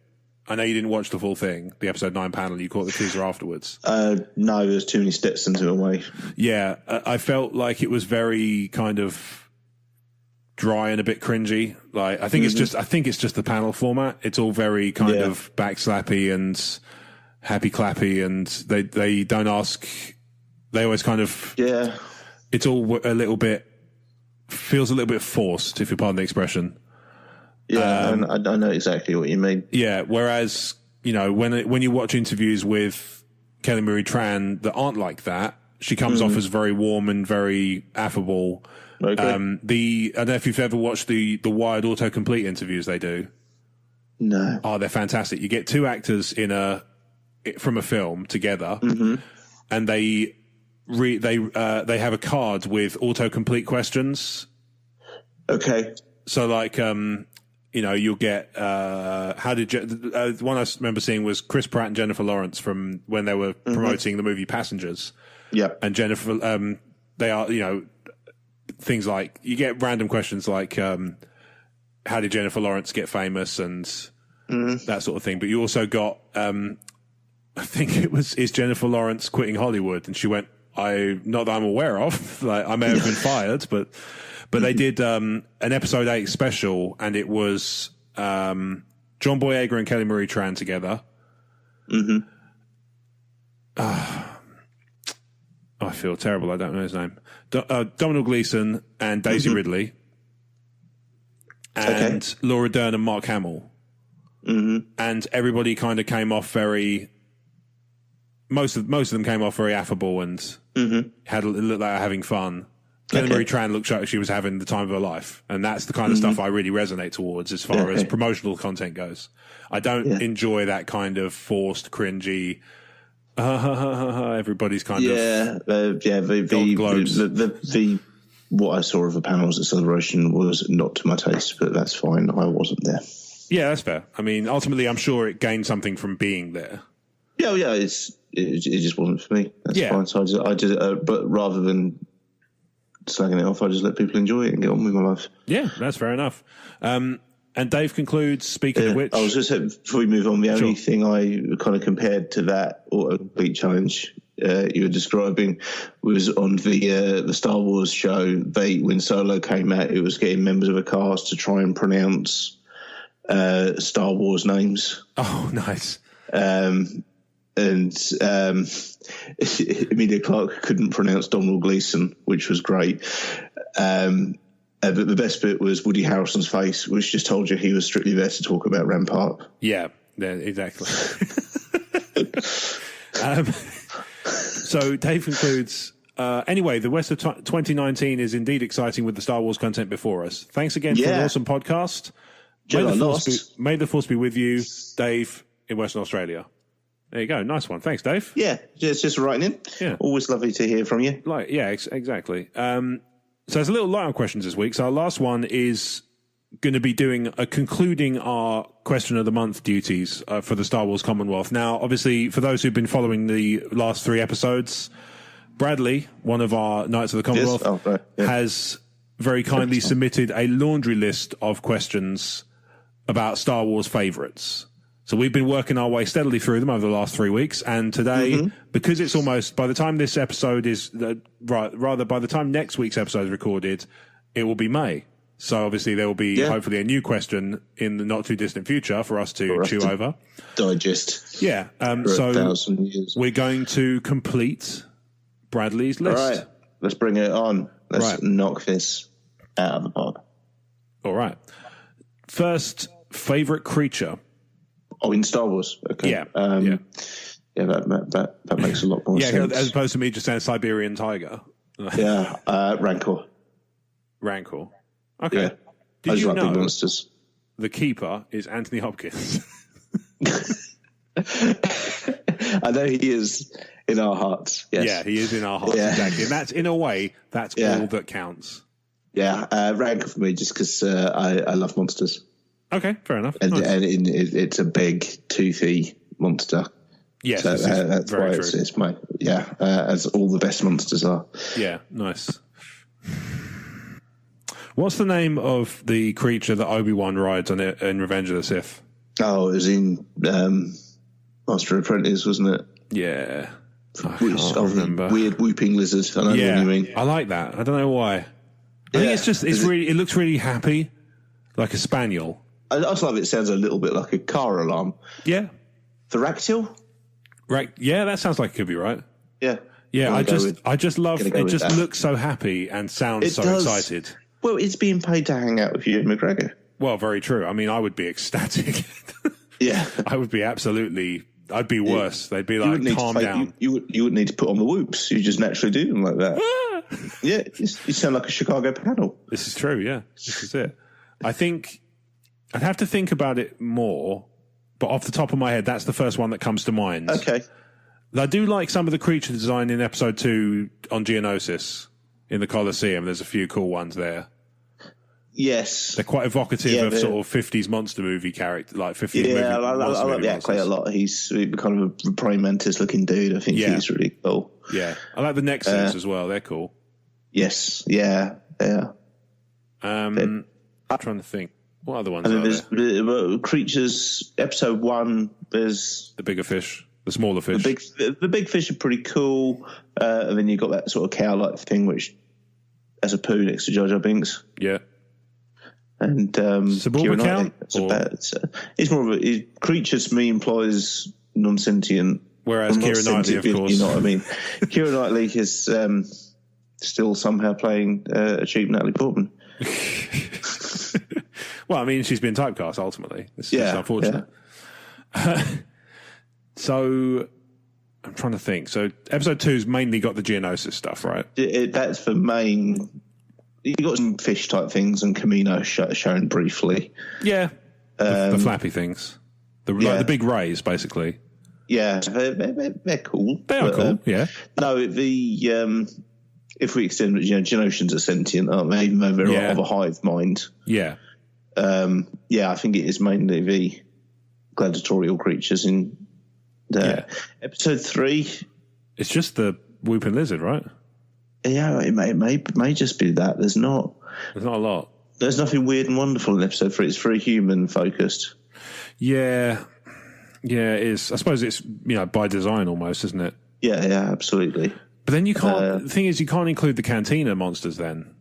I know you didn't watch the full thing, the episode 9 panel, you caught the teaser afterwards. No, there's too many Stetsons in a way. Yeah, I felt like it was very kind of dry and a bit cringy. Like, I think it's just the panel format. It's all very kind of backslappy and happy clappy, and they don't ask. They always kind of It's all a little bit feels a little bit forced, if you pardon the expression. Yeah, and I know exactly what you mean. Yeah, whereas when you watch interviews with Kelly Marie Tran that aren't like that, she comes off as very warm and very affable. Okay. I don't know if you've ever watched the Wired autocomplete interviews they do. No. Oh, they're fantastic. You get two actors from a film together, and they have a card with autocomplete questions. Okay. So like, you'll get, the one I remember seeing was Chris Pratt and Jennifer Lawrence from when they were promoting the movie Passengers. Yeah. And Jennifer, they are, things like, you get random questions like, how did Jennifer Lawrence get famous and that sort of thing. But you also got, I think is Jennifer Lawrence quitting Hollywood? And she went, not that I'm aware of, like I may have been fired, but they did an episode 8 special, and it was John Boyega and Kelly Marie Tran together. I feel terrible. I don't know his name. Domhnall Gleeson and Daisy Ridley, and Laura Dern and Mark Hamill, and everybody kind of came off very. Most of them came off very affable and looked like having fun. Kelly Marie Tran looked like she was having the time of her life, and that's the kind of stuff I really resonate towards as far as promotional content goes. I don't enjoy that kind of forced, cringy. Everybody's kind of the what I saw of the panels at Celebration was not to my taste, but that's fine. I wasn't there. Yeah, that's fair. I mean, ultimately, I'm sure it gained something from being there. Yeah, it just wasn't for me. That's fine. So I just but rather than slagging it off, I just let people enjoy it and get on with my life. Yeah, that's fair enough. And Dave concludes, speaking of which... I was just saying, before we move on, the only thing I kind of compared to that autocomplete challenge you were describing was on the Star Wars show. When Solo came out, it was getting members of a cast to try and pronounce Star Wars names. Oh, nice. And Emilia Clarke couldn't pronounce Domhnall Gleeson, which was great. But the best bit was Woody Harrelson's face, which just told you he was strictly there to talk about Rampart. Yeah, exactly. So Dave concludes, anyway, the rest of 2019 is indeed exciting with the Star Wars content before us. Thanks again for an awesome podcast. May the force be with you, Dave, in Western Australia. There you go. Nice one. Thanks, Dave. Yeah, just writing in. Yeah. Always lovely to hear from you. Exactly. So there's a little light on questions this week. So our last one is going to be concluding our question of the month duties for the Star Wars Commonwealth. Now, obviously, for those who've been following the last 3 episodes, Bradley, one of our Knights of the Commonwealth, has very kindly submitted a laundry list of questions about Star Wars favourites. So we've been working our way steadily through them over the last 3 weeks. And today, because it's almost, by the time this episode is, rather by the time next week's episode is recorded, it will be May. So obviously there will be hopefully a new question in the not too distant future for us to chew over. Digest. Yeah. For 1,000 years. We're going to complete Bradley's list. All right. Let's bring it on. Let's knock this out of the park. All right. First, favourite creature. Oh, in Star Wars. Okay. Yeah. That makes a lot more sense. As opposed to me just saying Siberian tiger. Rancor. Okay. Yeah. Did you know big monsters? The keeper is Anthony Hopkins? I know he is in our hearts. Yes. Yeah, he is in our hearts, exactly. And that's, in a way, that's all that counts. Yeah, Rancor for me, just because I love monsters. Okay, fair enough. And, nice. It's a big, toothy monster. Yes, so that's why it's my as all the best monsters are. Yeah, nice. What's the name of the creature that Obi-Wan rides on it in Revenge of the Sith? Oh, it was in Master Apprentice, wasn't it? Yeah. I can't remember. Weird whooping lizard. I know what you mean. I like that. I don't know why. I think it looks really happy, like a spaniel. I also love it. It sounds a little bit like a car alarm. Yeah. Thoractyl? Right. Yeah, that sounds like it could be right. Yeah. Yeah, I just love it. Just looks so happy and sounds excited. Well, it's being paid to hang out with Ewan McGregor. Well, very true. I mean, I would be ecstatic. Yeah. I would be absolutely... I'd be worse. They'd be like, calm down. You wouldn't need to put on the whoops. You just naturally do them like that. Yeah, you sound like a Chicago panel. This is true, yeah. This is it. I think I'd have to think about it more, but off the top of my head, that's the first one that comes to mind. Okay. I do like some of the creature design in episode 2 on Geonosis in the Colosseum. There's a few cool ones there. Yes. They're quite evocative of sort of 50s monster movie character, like 50s movie. Yeah, I like the Ackley a lot. He's kind of a praying mantis looking dude. I think he's really cool. Yeah. I like the Nexus as well. They're cool. Yes. Yeah. I'm trying to think. What other ones are there? Creatures, episode 1, there's... The bigger fish. The smaller fish. The big fish are pretty cool. And then you've got that sort of cow-like thing, which has a poo next to Jar Jar Binks. Yeah. And Suburban count? It's more of a... Creature to me implies non-sentient. Whereas Keira Knightley, of course. You know what I mean? Keira Knightley is still somehow playing a cheap Natalie Portman. Well, I mean, she's been typecast, ultimately. It's unfortunate. Yeah. So, I'm trying to think. So, episode 2's mainly got the Geonosis stuff, right? That's the main... You got some fish-type things and Camino shown briefly. Yeah. The flappy things. Like the big rays, basically. Yeah, they're cool. They are cool, yeah. No, if we extend it, Geonosians are sentient, aren't they? Even though they're of a hive mind. Yeah. I think it is mainly the gladiatorial creatures in episode 3. It's just the whooping lizard, right? Yeah, it may just be that. There's not a lot. There's nothing weird and wonderful in episode 3. It's very human focused. Yeah. Yeah, it is. I suppose it's, by design almost, isn't it? Yeah, absolutely. But then you can't, the thing is, you can't include the Cantina monsters then.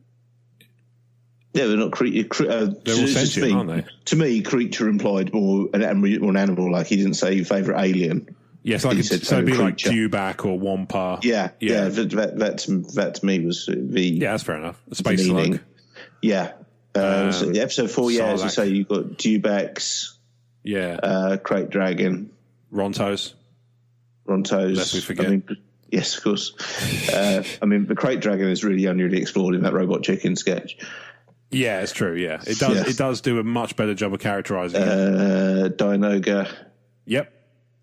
Yeah, they're not creature. They're all sentient, aren't they? To me, creature implied more an animal. Like he didn't say favourite alien. Yes, so it'd be like Dewback or Wampa. Yeah. That to me was the. Yeah, that's fair enough. A space slug. Yeah. So episode 4, as you say, you've got Dewbacks. Yeah. Crate Dragon. Rontos. Lest we forget. Yes, of course. The Crate Dragon is really only really explored in that Robot Chicken sketch. Yeah, it's true. Yeah, it does. It does do a much better job of characterising. Dinoga. Yep.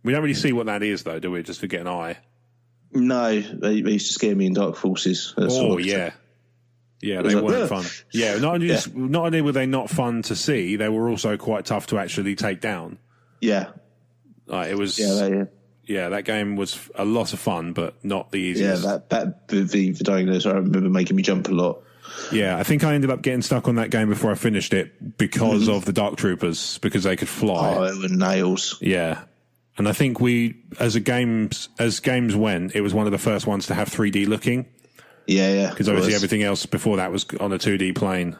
We don't really see what that is, though, do we? Just to get an eye. No, they used to scare me in Dark Forces. Yeah. Yeah, they weren't fun. Yeah, not only were they not fun to see, they were also quite tough to actually take down. Yeah. It was. Yeah, that game was a lot of fun, but not the easiest. Yeah, the Dinos, I remember making me jump a lot. Yeah, I think I ended up getting stuck on that game before I finished it because of the Dark Troopers, because they could fly. Oh, they were nails. Yeah. And I think as games went, it was one of the first ones to have 3D looking. Yeah. Because obviously everything else before that was on a 2D plane.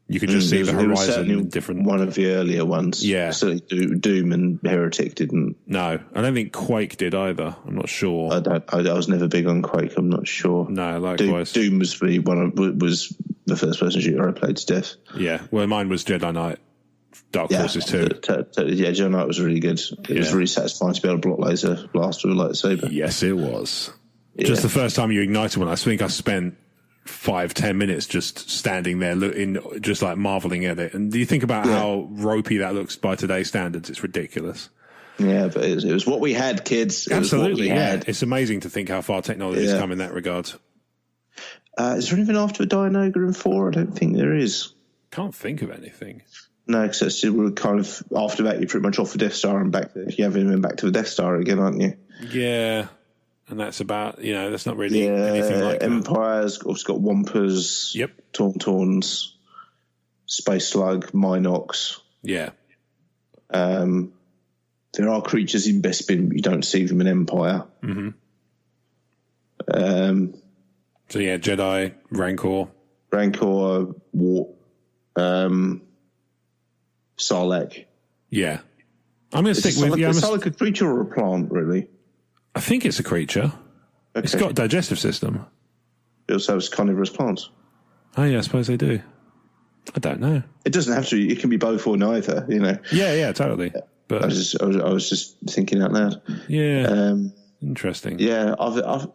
You could just see the horizon in different... One of the earlier ones. Yeah. Certainly Doom and Heretic didn't. No. I don't think Quake did either. I'm not sure. I was never big on Quake. I'm not sure. No, likewise. Doom was was the first person shooter I played to death. Yeah. Well, mine was Jedi Knight. Dark Forces 2. Jedi Knight was really good. It was really satisfying to be able to block laser blast with a lightsaber. Yes, it was. Yeah. Just the first time you ignited one, I think I spent 5-10 minutes just standing there just like marveling at it. And do you think about how ropey that looks by today's standards? It's ridiculous. Yeah, but it was what we had, kids. Absolutely, It's amazing to think how far technology has come in that regard. Is there anything after Dianoga in 4? I don't think there is. Can't think of anything. No, because we're kind of after that. You're pretty much off the Death Star and back. You haven't been back to the Death Star again, aren't you? Yeah, and that's about that's not really anything like Empire's that. Got Wampas. Yep. Tauntauns, Space Slug, Minox. Yeah. There are creatures in Bespin, but you don't see them in Empire. Mm-hmm. So Jedi, Rancor, Warp, Sarlacc. Yeah. I'm going to stick with... Is Sarlacc a creature or a plant, really? I think it's a creature. Okay. It's got a digestive system. It also has carnivorous plants. Oh, yeah, I suppose they do. I don't know. It doesn't have to. It can be both or neither, Yeah, totally. But I was just thinking out loud. Yeah. Interesting. Yeah.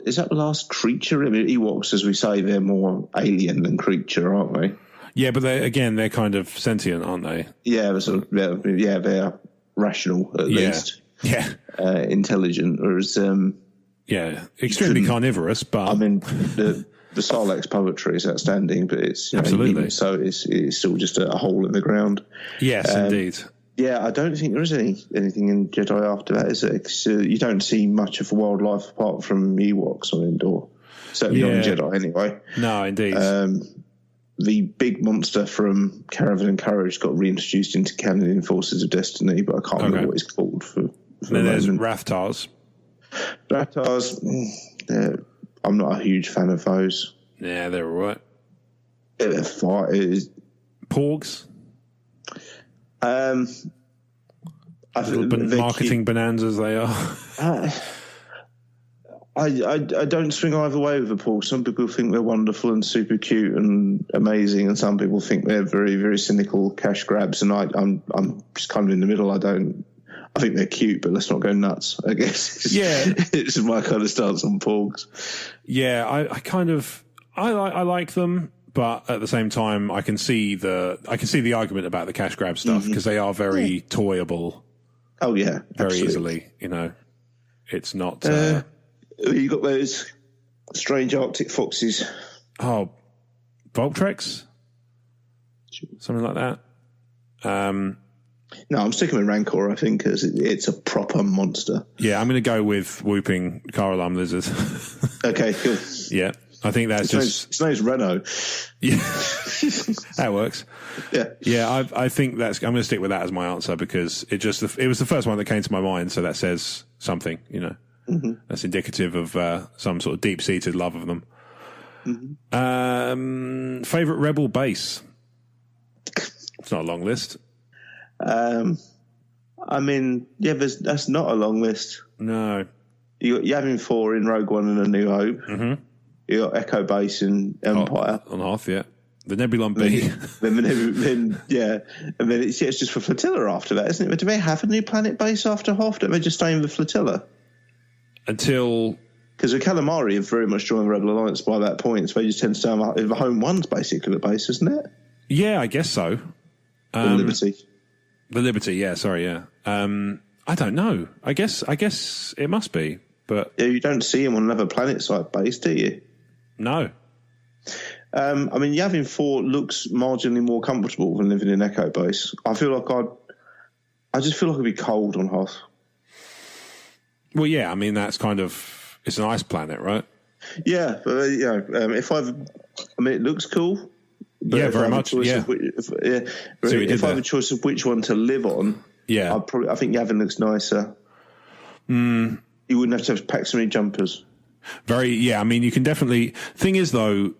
Is that the last creature? I mean, Ewoks, as we say, they're more alien than creature, aren't they? Yeah, but they're kind of sentient, aren't they? Yeah, they're rational at least. Yeah. Intelligent, whereas extremely carnivorous. But I mean, the Sarlacc's poetry is outstanding, but it's absolutely so it's still just a hole in the ground. Yes, indeed. Yeah, I don't think there is anything in Jedi after that, is there? 'Cause, you don't see much of wildlife apart from Ewoks on Endor. Certainly not in Jedi, anyway. No, indeed. The big monster from Caravan and Courage got reintroduced into canon in Forces of Destiny, but I can't remember what it's called for then there's Rathars. Rathars, I'm not a huge fan of those. Yeah, they're all right. They're fine. Porgs? Marketing bonanzas they are. I don't swing either way with the Porg. Some people think they're wonderful and super cute and amazing, and some people think they're very, very cynical cash grabs. And I'm just kind of in the middle. I think they're cute, but let's not go nuts, I guess. It's my kind of stance on Porgs. Yeah, I like them, but at the same time, I can see the argument about the cash grab stuff because they are very toyable. Oh yeah, very easily. It's not. You got those strange Arctic foxes. Oh, Voltrex, something like that. No, I'm sticking with Rancor, I think, because it's a proper monster. Yeah, I'm going to go with Whooping Car Alarm Lizard. Okay, cool. Yeah, I think that's His name's Renault. Yeah, that works. Yeah. I think I'm going to stick with that as my answer because it was the first one that came to my mind, so that says something, Mm-hmm. That's indicative of some sort of deep-seated love of them. Mm-hmm. Favorite Rebel base? It's not a long list. I mean, yeah, that's not a long list. No. You got Yavin 4 in Rogue One and A New Hope. Mm-hmm. You got Echo Base in Empire. On Hoth, yeah. The Nebulon B. then and then it's just for Flotilla after that, isn't it? But do they have a new planet base after Hoth? Don't they just stay in the Flotilla? Until... Because the Calamari have very much joined the Rebel Alliance by that point, so they just tend to stay on the home one's basically the base, isn't it? Yeah, I guess so. The Liberty. The Liberty, yeah, sorry, yeah. I don't know. I guess it must be, but... Yeah, you don't see him on another planet-side base, do you? No. I mean, Yavin 4 looks marginally more comfortable than living in Echo Base. I feel like I just feel like it'd be cold on Hoth. Well, yeah, I mean, that's kind of... It's an ice planet, right? Yeah, but, it looks cool. But yeah, very much, yeah. If I have a choice of which one to live on, yeah, I think Yavin looks nicer. You wouldn't have to pack so many jumpers. I mean, you can definitely... Thing is, though,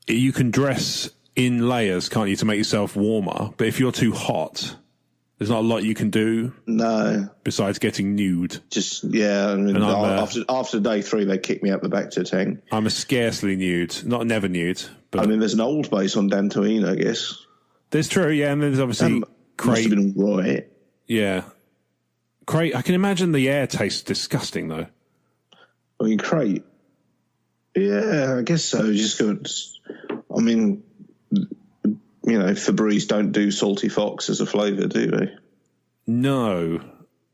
you can dress in layers, can't you, to make yourself warmer? But if you're too hot, there's not a lot you can do. No. Besides getting nude. Just, yeah. I mean, after day 3, they kicked me out the back to tank. I'm a scarcely nude. Not never nude. But I mean, there's an old base on Dantooine, I guess. There's true, yeah. And there's obviously Crate. Must have been right. Yeah. Crate. I can imagine the air tastes disgusting, though. I mean, Crate. Yeah, I guess so. Just good. I mean, Febreze don't do salty fox as a flavour, do they? No.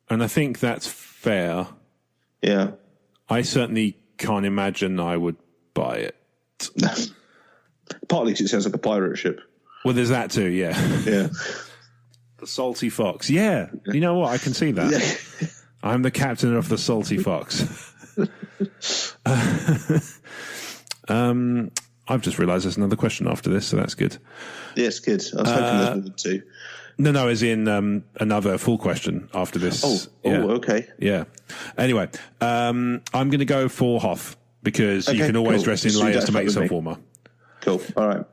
And I think that's fair. Yeah. I certainly can't imagine I would buy it. Partly because it sounds like a pirate ship. Well, there's that too, yeah. Yeah. The Salty Fox. Yeah. You know what? I can see that. Yeah. I'm the captain of the Salty Fox. I've just realised there's another question after this, so that's good. Yes, good. I was hoping there's more than two. No, as in another full question after this. Okay. Yeah. Anyway, I'm going to go for Hoth because you can always dress in layers to make yourself warmer. Cool. All right.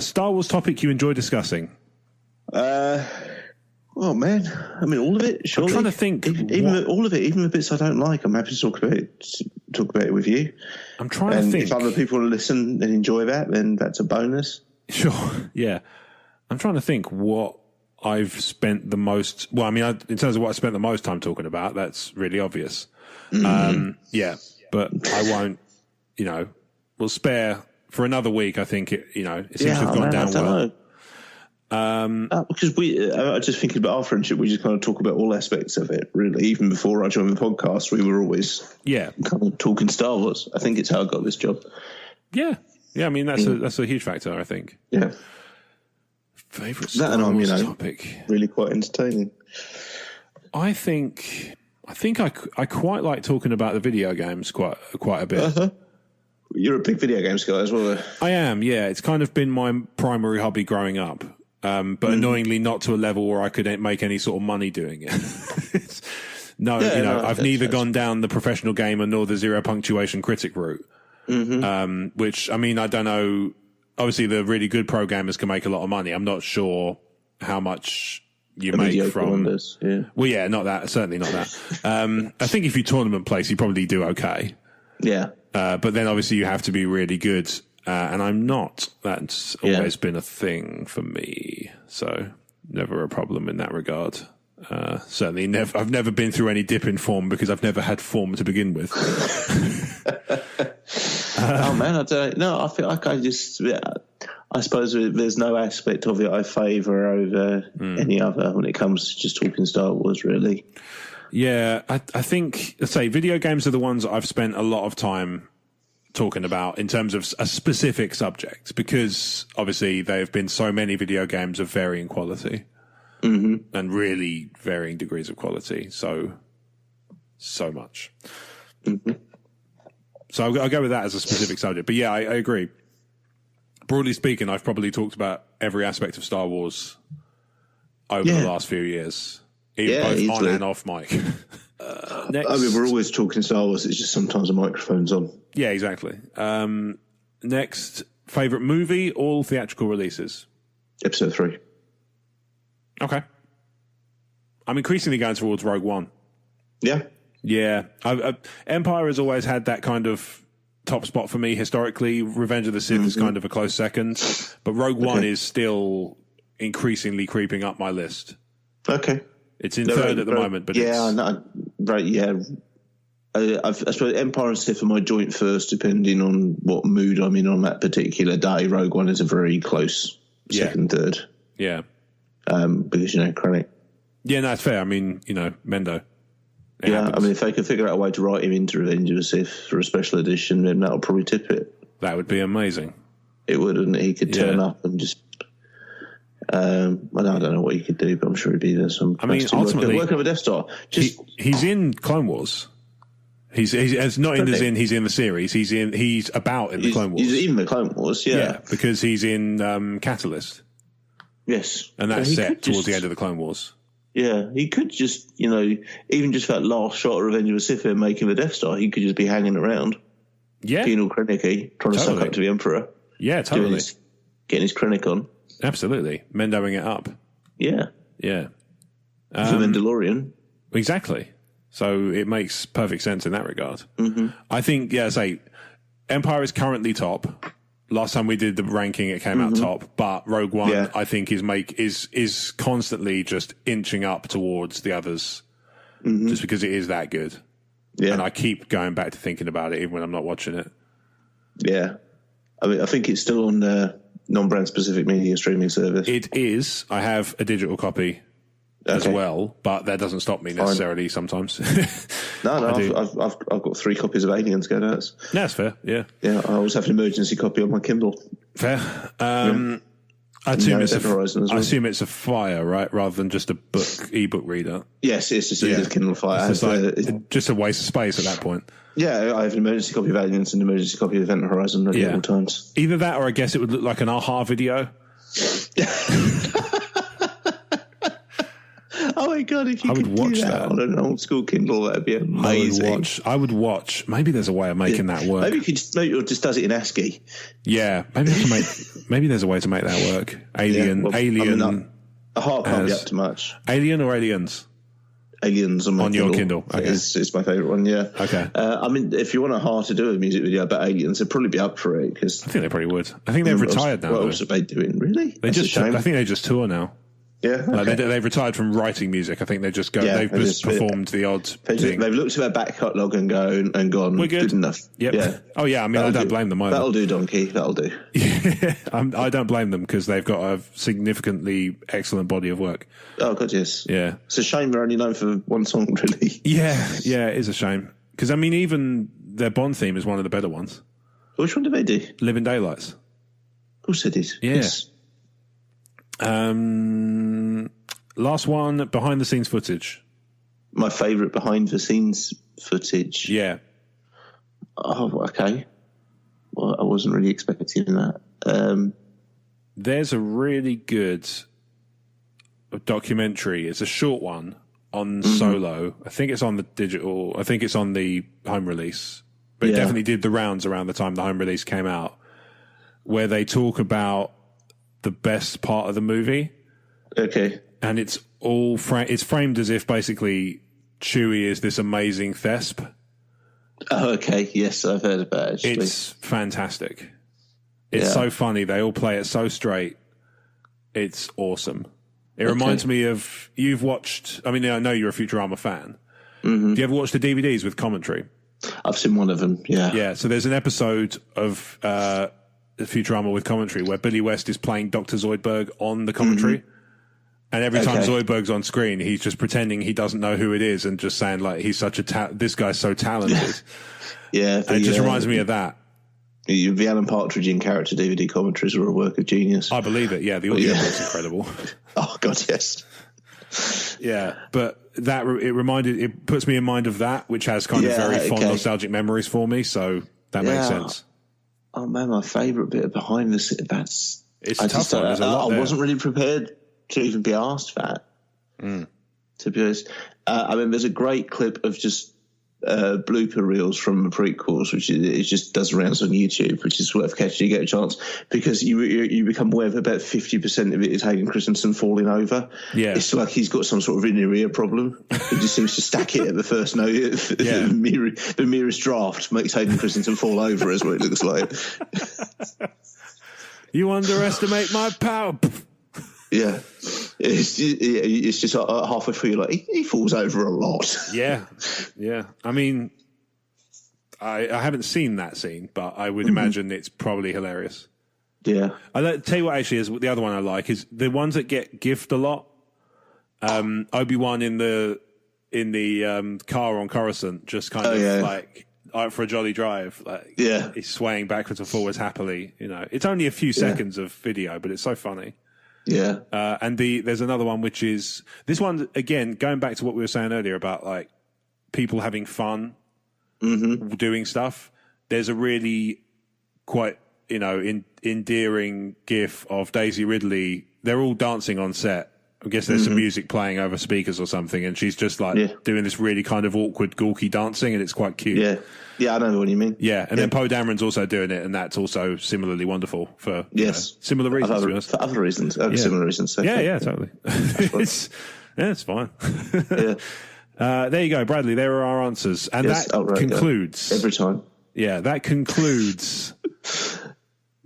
Star Wars topic you enjoy discussing? Oh man, I mean all of it. Surely. I'm trying to think. Even all of it, even the bits I don't like, I'm happy to talk about it with you. I'm trying to think. If other people listen and enjoy that, then that's a bonus. Sure. Yeah. I'm trying to think what I've spent the most. Well, I mean, in terms of what I spent the most time talking about, that's really obvious. Yeah, but I won't. We'll spare for another week. I think it seems to have gone down well. Because I just thinking about our friendship, we just kind of talk about all aspects of it, really. Even before I joined the podcast, we were always kind of talking Star Wars. I think it's how I got this job. Yeah. I mean, that's a huge factor, I think. Yeah. Favorite Star Wars topic, really quite entertaining. I think I quite like talking about the video games quite a bit. Uh-huh. You're a big video games guy as well. I am, yeah. It's kind of been my primary hobby growing up, but annoyingly not to a level where I could make any sort of money doing it. I've neither gone down the professional gamer nor the zero punctuation critic route, which, I mean, I don't know. Obviously, the really good pro gamers can make a lot of money. I'm not sure how much you make from... Wonders, yeah. Well, yeah, not that. Certainly not that. I think if you tournament place, you probably do okay. Yeah. But then obviously you have to be really good, and I'm not. That's always been a thing for me, so never a problem in that regard. Certainly I've never been through any dip in form because I've never had form to begin with. Oh man, I don't know. I feel like I suppose there's no aspect of it I favour over any other when it comes to just talking Star Wars, really. Yeah, I think, let's say, video games are the ones I've spent a lot of time talking about in terms of a specific subject, because obviously there have been so many video games of varying quality and really varying degrees of quality. So much. So I'll go with that as a specific subject. But yeah, I agree. Broadly speaking, I've probably talked about every aspect of Star Wars over the last few years. Both easily. On and off mic. Next. I mean, we're always talking Star Wars. It's just sometimes the microphone's on. Yeah, exactly. Next, favourite movie, all theatrical releases? Episode 3. Okay. I'm increasingly going towards Rogue One. Yeah. Yeah. Empire has always had that kind of top spot for me historically. Revenge of the Sith is kind of a close second. But Rogue One is still increasingly creeping up my list. Okay. It's in third at the moment. But right, yeah. I suppose Empire and Sith are my joint first, depending on what mood I'm in on that particular day. Rogue One is a very close second, third. Yeah. Because, Krennic. Yeah, no, it's fair. I mean, Mendo. It happens. I mean, if they could figure out a way to write him into Revenge of the Sith for a special edition, then that'll probably tip it. That would be amazing. It would, and he could turn up and just... I don't know what he could do, but I'm sure he'd be there. Ultimately... Working on a Death Star. He's in Clone Wars. He's not in he's in the series. He's about in the Clone Wars. He's in the Clone Wars, yeah. Because he's in Catalyst. Yes. And that's set towards the end of the Clone Wars. Yeah, he could just, even just that last shot of Revenge of the Sith and making the Death Star, he could just be hanging around. Yeah. Being all Krennic-y, trying to suck up to the Emperor. Yeah, totally. Getting his Krennic on. Absolutely. Mendoing it up. Yeah. Yeah. The Mandalorian. Exactly. So it makes perfect sense in that regard. Mm-hmm. I think, Empire is currently top. Last time we did the ranking, it came out top. But Rogue One, I think, is constantly just inching up towards the others, just because it is that good. Yeah. And I keep going back to thinking about it even when I'm not watching it. Yeah. I mean, I think it's still on non-brand specific media streaming service. It is. I have a digital copy as well, but that doesn't stop me necessarily sometimes. No, I've got 3 copies of Aliens going out. That's fair, yeah. Yeah, I always have an emergency copy on my Kindle. Fair. I assume it's a Fire, right, rather than just a ebook reader. Yes, it's just a Kindle Fire. It's just a waste of space at that point. Yeah, I have an emergency copy of Aliens and an emergency copy of Event Horizon ready at all times. Either that, or I guess it would look like an AHA video. Oh my God! If you could watch that on an old school Kindle, that'd be amazing. I would watch. Maybe there's a way of making that work. Maybe it just does it in ASCII. Yeah, maybe there's a way to make that work. Alien. A heart can't be up to much. Alien or Aliens? Aliens on your Kindle. Okay. It's my favourite one. Yeah. Okay. I mean, if you want a heart to do a music video about aliens, they'd probably be up for it. Cause I think they probably would. I think they've retired now. What else are they doing? Really? I think they just tour now. Yeah, okay. They've retired from writing music. I think they just go. They've just performed the odd thing. They've looked at their back catalogue and gone. We're good enough. Yep. Yeah. Oh yeah. I mean, I don't blame them either. That'll do, Donkey. That'll do. Yeah, I don't blame them because they've got a significantly excellent body of work. Oh God, yes. Yeah. It's a shame they're only known for one song, really. Yeah, it is a shame because I mean, even their Bond theme is one of the better ones. Which one did they do? Living Daylights. Of course it is. Yeah. Yes. Last one, behind the scenes footage. My favourite behind the scenes footage. Yeah. Oh, okay. Well, I wasn't really expecting that. There's a really good documentary. It's a short one on Solo. I think it's on the digital. I think it's on the home release. But it definitely did the rounds around the time the home release came out, where they talk about the best part of the movie. Okay. And it's all it's framed as if basically Chewie is this amazing thesp. Oh, okay. Yes, I've heard about it. Actually. It's fantastic. It's so funny. They all play it so straight. It's awesome. It reminds me of, you've watched, I mean, I know you're a Futurama fan. Mm-hmm. Do you ever watch the DVDs with commentary? I've seen one of them, yeah. Yeah, so there's an episode of Futurama with commentary where Billy West is playing Dr. Zoidberg on the commentary. Mm-hmm. And every time Zoidberg's on screen, he's just pretending he doesn't know who it is and just saying, like, he's such this guy's so talented. Yeah. And it just reminds me of that. The Alan Partridge in character DVD commentaries were a work of genius. I believe it, yeah. The audio was incredible. Oh, God, yes. Yeah, but it puts me in mind of that, which has kind of very fond nostalgic memories for me, so that makes sense. Oh, man, my favourite bit of behind the scenes, it's tough. There's a lot there. I wasn't really prepared to even be asked that, to be honest. I mean, there's a great clip of just blooper reels from the prequels, which it just does rounds on YouTube, which is worth catching. You get a chance because you become aware that about 50% of it is Hayden Christensen falling over. Yeah, it's like he's got some sort of inner ear problem. He just seems to stack it at the first note. Yeah. The merest draft makes Hayden Christensen fall over, is what it looks like. You underestimate my power. Yeah, it's just halfway through, you're like, he falls over a lot. Yeah. I mean, I haven't seen that scene, but I would imagine it's probably hilarious. Yeah. I'll tell you what actually is the other one I like is the ones that get gift a lot. Obi-Wan in the car on Coruscant, just kind of like out for a jolly drive. Like, he's swaying backwards and forwards happily. You know, it's only a few seconds of video, but it's so funny. Yeah. And there's another one, which is this one, again, going back to what we were saying earlier about like people having fun doing stuff. There's a really quite, endearing gif of Daisy Ridley. They're all dancing on set. I guess there's some music playing over speakers or something, and she's just like doing this really kind of awkward, gawky dancing, and it's quite cute. Yeah, I know what you mean. Yeah, and then Poe Dameron's also doing it, and that's also similarly wonderful for similar reasons. For other reasons, similar reasons. So yeah, totally. it's fine. There you go, Bradley. There are our answers, and that concludes every time. Yeah, that concludes.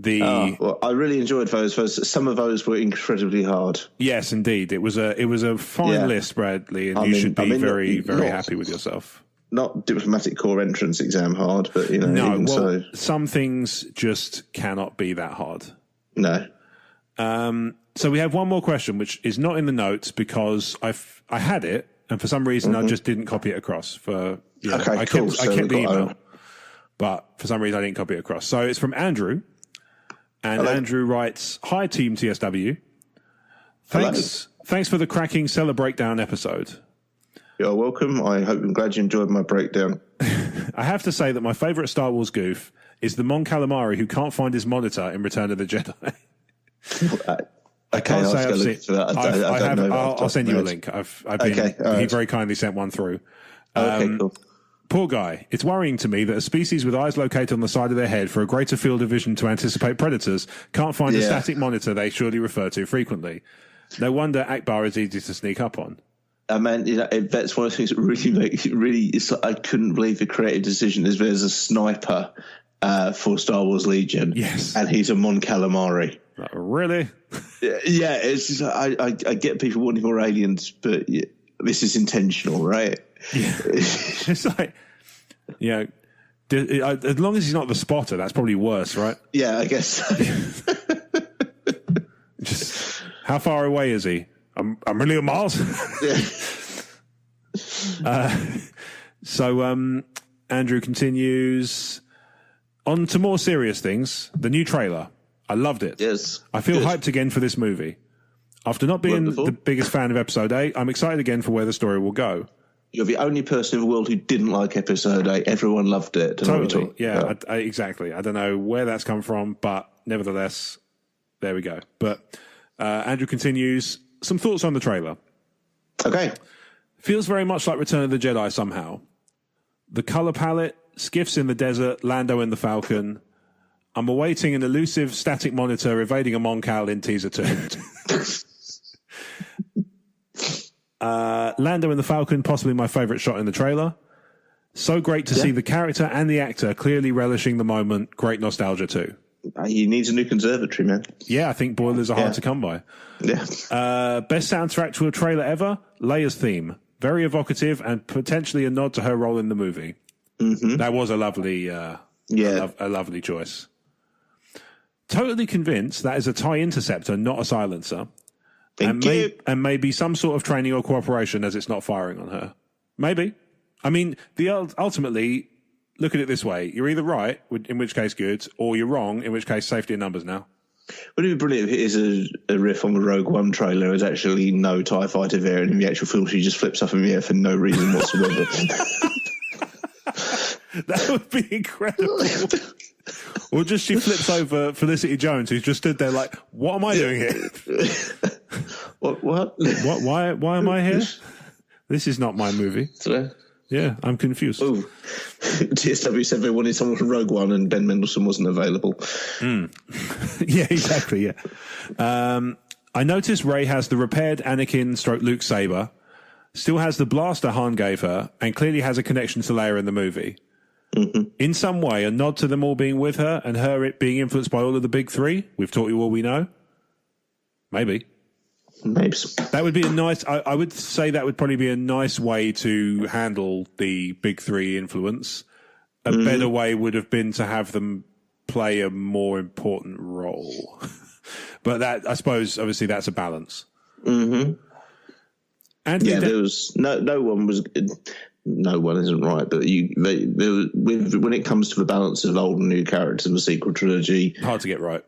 Well, I really enjoyed those. Some of those were incredibly hard. Yes, indeed. It was a fine list, Bradley, and you should be very happy with yourself. Not diplomatic corps entrance exam hard, but some things just cannot be that hard. No. So we have one more question, which is not in the notes because I had it, and for some reason I just didn't copy it across. I kept the email, but for some reason I didn't copy it across. So it's from Andrew. And hello. Andrew writes, "Hi, Team TSW. Thanks for the cracking Cellar Breakdown episode. You're welcome. I'm glad you enjoyed my breakdown. I have to say that my favourite Star Wars goof is the Mon Calamari who can't find his monitor in Return of the Jedi. I can't say I've seen that. I'll send you a link. He very kindly sent one through. Okay, cool. Poor guy. It's worrying to me that a species with eyes located on the side of their head for a greater field of vision to anticipate predators can't find a static monitor they surely refer to frequently. No wonder Akbar is easy to sneak up on. Man, that's one of the things that it's like, I couldn't believe the creative decision is there's a sniper for Star Wars Legion. Yes. And he's a Mon Calamari. Really? Yeah, it's just, I get people wanting more aliens, but this is intentional, right? Yeah. It's like, as long as he's not the spotter, that's probably worse, right? Yeah, I guess so. Just, how far away is he? A million miles? So Andrew continues, on to more serious things. The new trailer. I loved it. Yes. I feel hyped again for this movie. After not being the biggest fan of Episode 8, I'm excited again for where the story will go. You're the only person in the world who didn't like Episode 8. Everyone loved it. Totally. Yeah, exactly. I don't know where that's come from, but nevertheless, there we go. But Andrew continues, some thoughts on the trailer. Okay. Feels very much like Return of the Jedi somehow. The color palette, skiffs in the desert, Lando in the Falcon. I'm awaiting an elusive static monitor evading a Mon Cal in teaser 2. Lando in the Falcon, possibly my favourite shot in the trailer. So great to see the character and the actor clearly relishing the moment. Great nostalgia too. He needs a new conservatory, man. Yeah, I think boilers are hard to come by. Yeah. Best soundtrack to a trailer ever? Leia's theme. Very evocative and potentially a nod to her role in the movie. Mm-hmm. That was a lovely, a lovely choice. Totally convinced that is a TIE interceptor, not a silencer. And maybe some sort of training or cooperation as it's not firing on her. Maybe. I mean, ultimately, look at it this way. You're either right, in which case good, or you're wrong, in which case safety in numbers now. Wouldn't it be brilliant if it is a riff on the Rogue One trailer? There's actually no TIE fighter there, and in the actual film she just flips up in the air for no reason whatsoever. That would be incredible. Or just she flips over Felicity Jones, who's just stood there like, what am I doing here? What? Why am I here? This is not my movie. Yeah, I'm confused. Oh, TSW said they wanted someone from Rogue One and Ben Mendelsohn wasn't available. Yeah, exactly, yeah. I noticed Rey has the repaired Anakin/Luke saber, still has the blaster Han gave her, and clearly has a connection to Leia in the movie. Mm-hmm. In some way, a nod to them all being with her and her being influenced by all of the big three. We've taught you all we know. Maybe. That would be a nice... I would say that would probably be a nice way to handle the big three influence. A better way would have been to have them play a more important role. But that, I suppose, obviously that's a balance. Mm-hmm. There was... No one was... No one isn't right, but when it comes to the balance of old and new characters in the sequel trilogy... Hard to get right.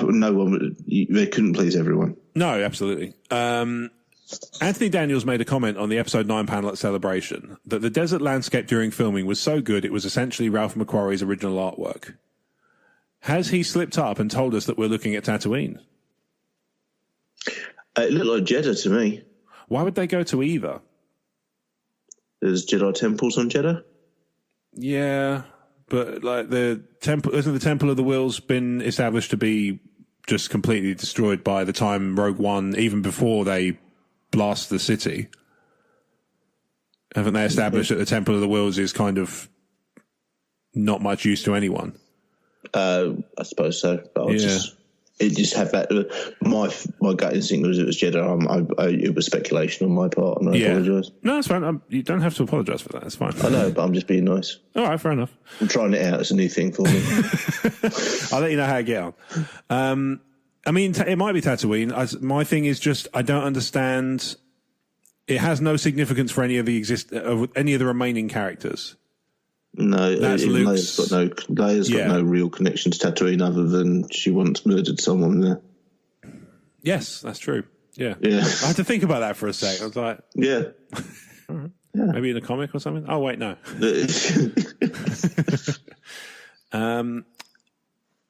No one... They couldn't please everyone. No, absolutely. Anthony Daniels made a comment on the Episode 9 panel at Celebration that the desert landscape during filming was so good it was essentially Ralph McQuarrie's original artwork. Has he slipped up and told us that we're looking at Tatooine? It looked like Jeddah to me. Why would they go to either? There's Jedi temples on Jeddah? Yeah, but like the temple, isn't the Temple of the Wills been established to be just completely destroyed by the time Rogue One, even before they blast the city? Haven't they established that the Temple of the Wills is kind of not much use to anyone? I suppose so. But it just had that. My gut instinct was it was Jeddah. It was speculation on my part, and I apologise. No, that's fine. You don't have to apologise for that. That's fine. I know, but I'm just being nice. All right, fair enough. I'm trying it out. It's a new thing for me. I'll let you know how I get on. I mean, it might be Tatooine. My thing is just I don't understand. It has no significance for any of the remaining characters. No, Leia's got no real connection to Tatooine other than she once murdered someone there. Yes, that's true. Yeah. I had to think about that for a sec. I was like, yeah. Right. Yeah. Maybe in a comic or something. Oh wait, no.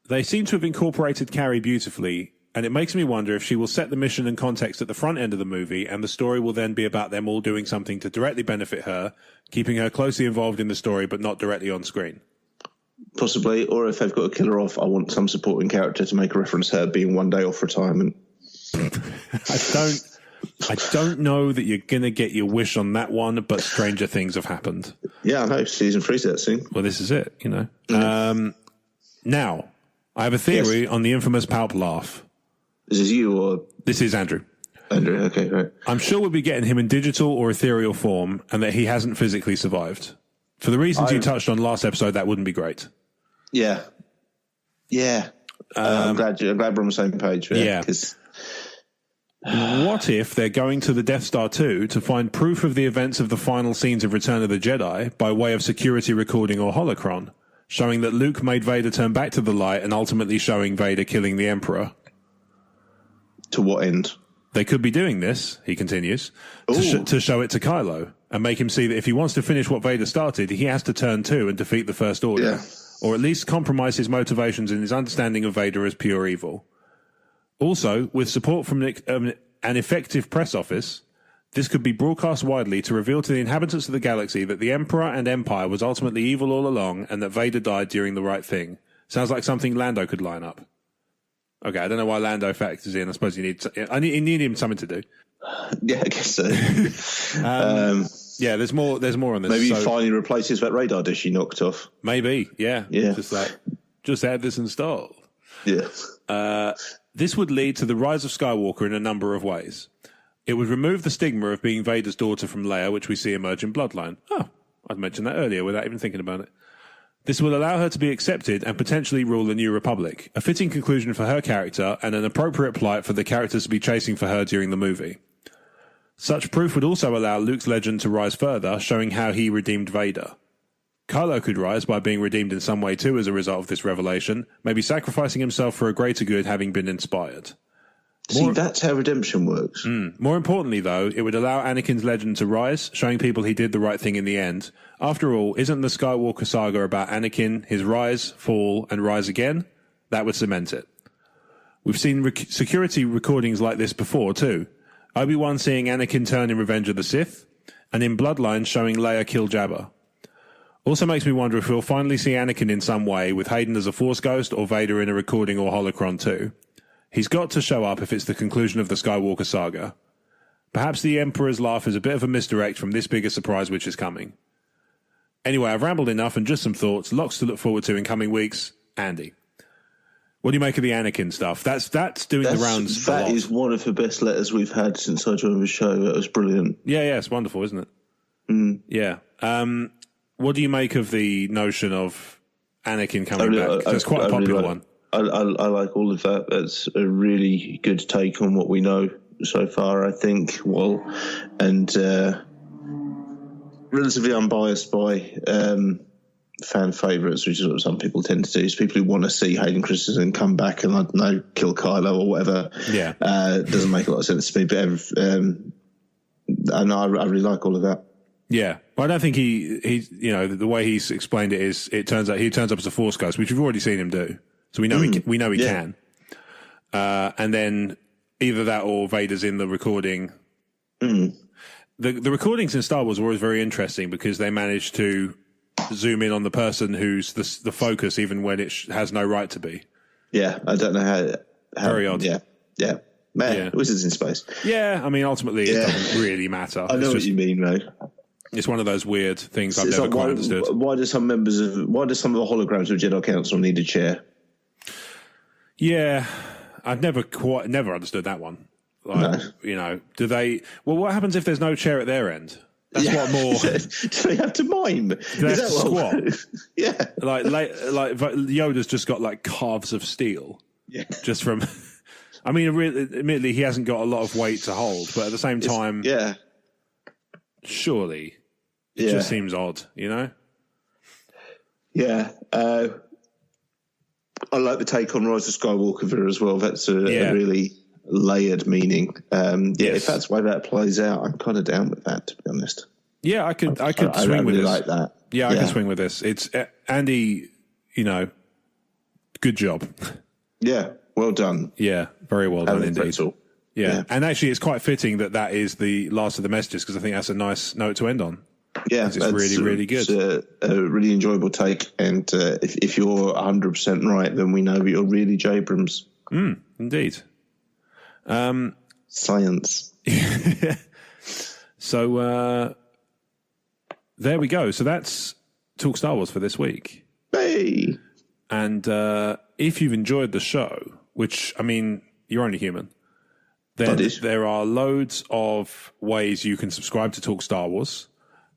They seem to have incorporated Carrie beautifully, and it makes me wonder if she will set the mission and context at the front end of the movie, and the story will then be about them all doing something to directly benefit her, keeping her closely involved in the story but not directly on screen. Possibly, or if they've got to kill her off, I want some supporting character to make a reference to her being one day off retirement. I don't know that you're going to get your wish on that one, but stranger things have happened. Yeah, I know. Season 3's that soon. Well, this is it, you know. Mm. Now, I have a theory on the infamous Palp laugh. Is this you or... This is Andrew. Andrew, okay, right. I'm sure we'll be getting him in digital or ethereal form and that he hasn't physically survived. For the reasons you touched on last episode, that wouldn't be great. Yeah. Yeah. I'm glad we're on the same page. Yeah. What if they're going to the Death Star 2 to find proof of the events of the final scenes of Return of the Jedi by way of security recording or holocron, showing that Luke made Vader turn back to the light and ultimately showing Vader killing the Emperor? To what end? They could be doing this, he continues, to show it to Kylo and make him see that if he wants to finish what Vader started, he has to turn 2 and defeat the First Order. Yeah. Or at least compromise his motivations and his understanding of Vader as pure evil. Also, with support from an effective press office, this could be broadcast widely to reveal to the inhabitants of the galaxy that the Emperor and Empire was ultimately evil all along and that Vader died doing the right thing. Sounds like something Lando could line up. Okay, I don't know why Lando factors in. I suppose you need him something to do. Yeah, I guess so. Yeah, there's more on this. Maybe he finally replaces that radar dish he knocked off. Maybe, yeah. Yeah. Just had this installed. Yeah. This would lead to the Rise of Skywalker in a number of ways. It would remove the stigma of being Vader's daughter from Leia, which we see emerge in Bloodline. Oh, I'd mentioned that earlier without even thinking about it. This will allow her to be accepted and potentially rule the New Republic, a fitting conclusion for her character and an appropriate plight for the characters to be chasing for her during the movie. Such proof would also allow Luke's legend to rise further, showing how he redeemed Vader. Kylo could rise by being redeemed in some way too as a result of this revelation, maybe sacrificing himself for a greater good having been inspired. See, that's how redemption works. More importantly, though, it would allow Anakin's legend to rise, showing people he did the right thing in the end. After all, isn't the Skywalker saga about Anakin, his rise, fall, and rise again? That would cement it. We've seen security recordings like this before, too. Obi-Wan seeing Anakin turn in Revenge of the Sith, and in Bloodline showing Leia kill Jabba. Also makes me wonder if we'll finally see Anakin in some way, with Hayden as a Force ghost or Vader in a recording or holocron too. He's got to show up if it's the conclusion of the Skywalker saga. Perhaps the Emperor's laugh is a bit of a misdirect from this bigger surprise which is coming. Anyway, I've rambled enough and just some thoughts. Lots to look forward to in coming weeks. Andy, what do you make of the Anakin stuff? That's doing the rounds. That is one of the best letters we've had since I joined the show. That was brilliant. Yeah, it's wonderful, isn't it? Yeah. What do you make of the notion of Anakin coming back? It's quite a popular one. I like all of that. That's a really good take on what we know so far, I think. Well, and relatively unbiased by fan favourites, which is what some people tend to do. Is people who want to see Hayden Christensen come back and, I don't know, kill Kylo or whatever. Yeah. Doesn't make a lot of sense to me. But and I really like all of that. Yeah, well, I don't think he the way he's explained it is it turns out he turns up as a Force ghost, which we've already seen him do, so we know he can. And then either that or Vader's in the recording. The recordings in Star Wars were always very interesting because they managed to zoom in on the person who's the focus, even when it has no right to be. Yeah, I don't know how very odd. Yeah. Man, Wizards in space. Yeah, I mean, ultimately it doesn't really matter. I know what you mean, though. It's one of those weird things I've never quite understood. Why do some of the holograms of Jedi Council need a chair? Yeah, I've never understood that one. Like, do they? Well, what happens if there's no chair at their end? That's what more. Do they have to mime? Do they have to squat? Yeah, like Yoda's just got like calves of steel. Yeah, just from. I mean, admittedly, he hasn't got a lot of weight to hold, but at the same time, surely. It just seems odd, Yeah. I like the take on Rise of Skywalker there as well. That's a really layered meaning. If that's the way that plays out, I'm kind of down with that, to be honest. Yeah, I could swing with this. Like that. Yeah, I could swing with this. It's Andy, good job. Yeah, well done. Yeah, very well done indeed. Yeah, and actually it's quite fitting that is the last of the messages, because I think that's a nice note to end on. Yeah, it's really, really good. It's a really enjoyable take, and if you're 100% right, then we know that you're really J. Abrams. Indeed. Science. So there we go. So that's Talk Star Wars for this week. Hey! And if you've enjoyed the show, which, I mean, you're only human, then there are loads of ways you can subscribe to Talk Star Wars.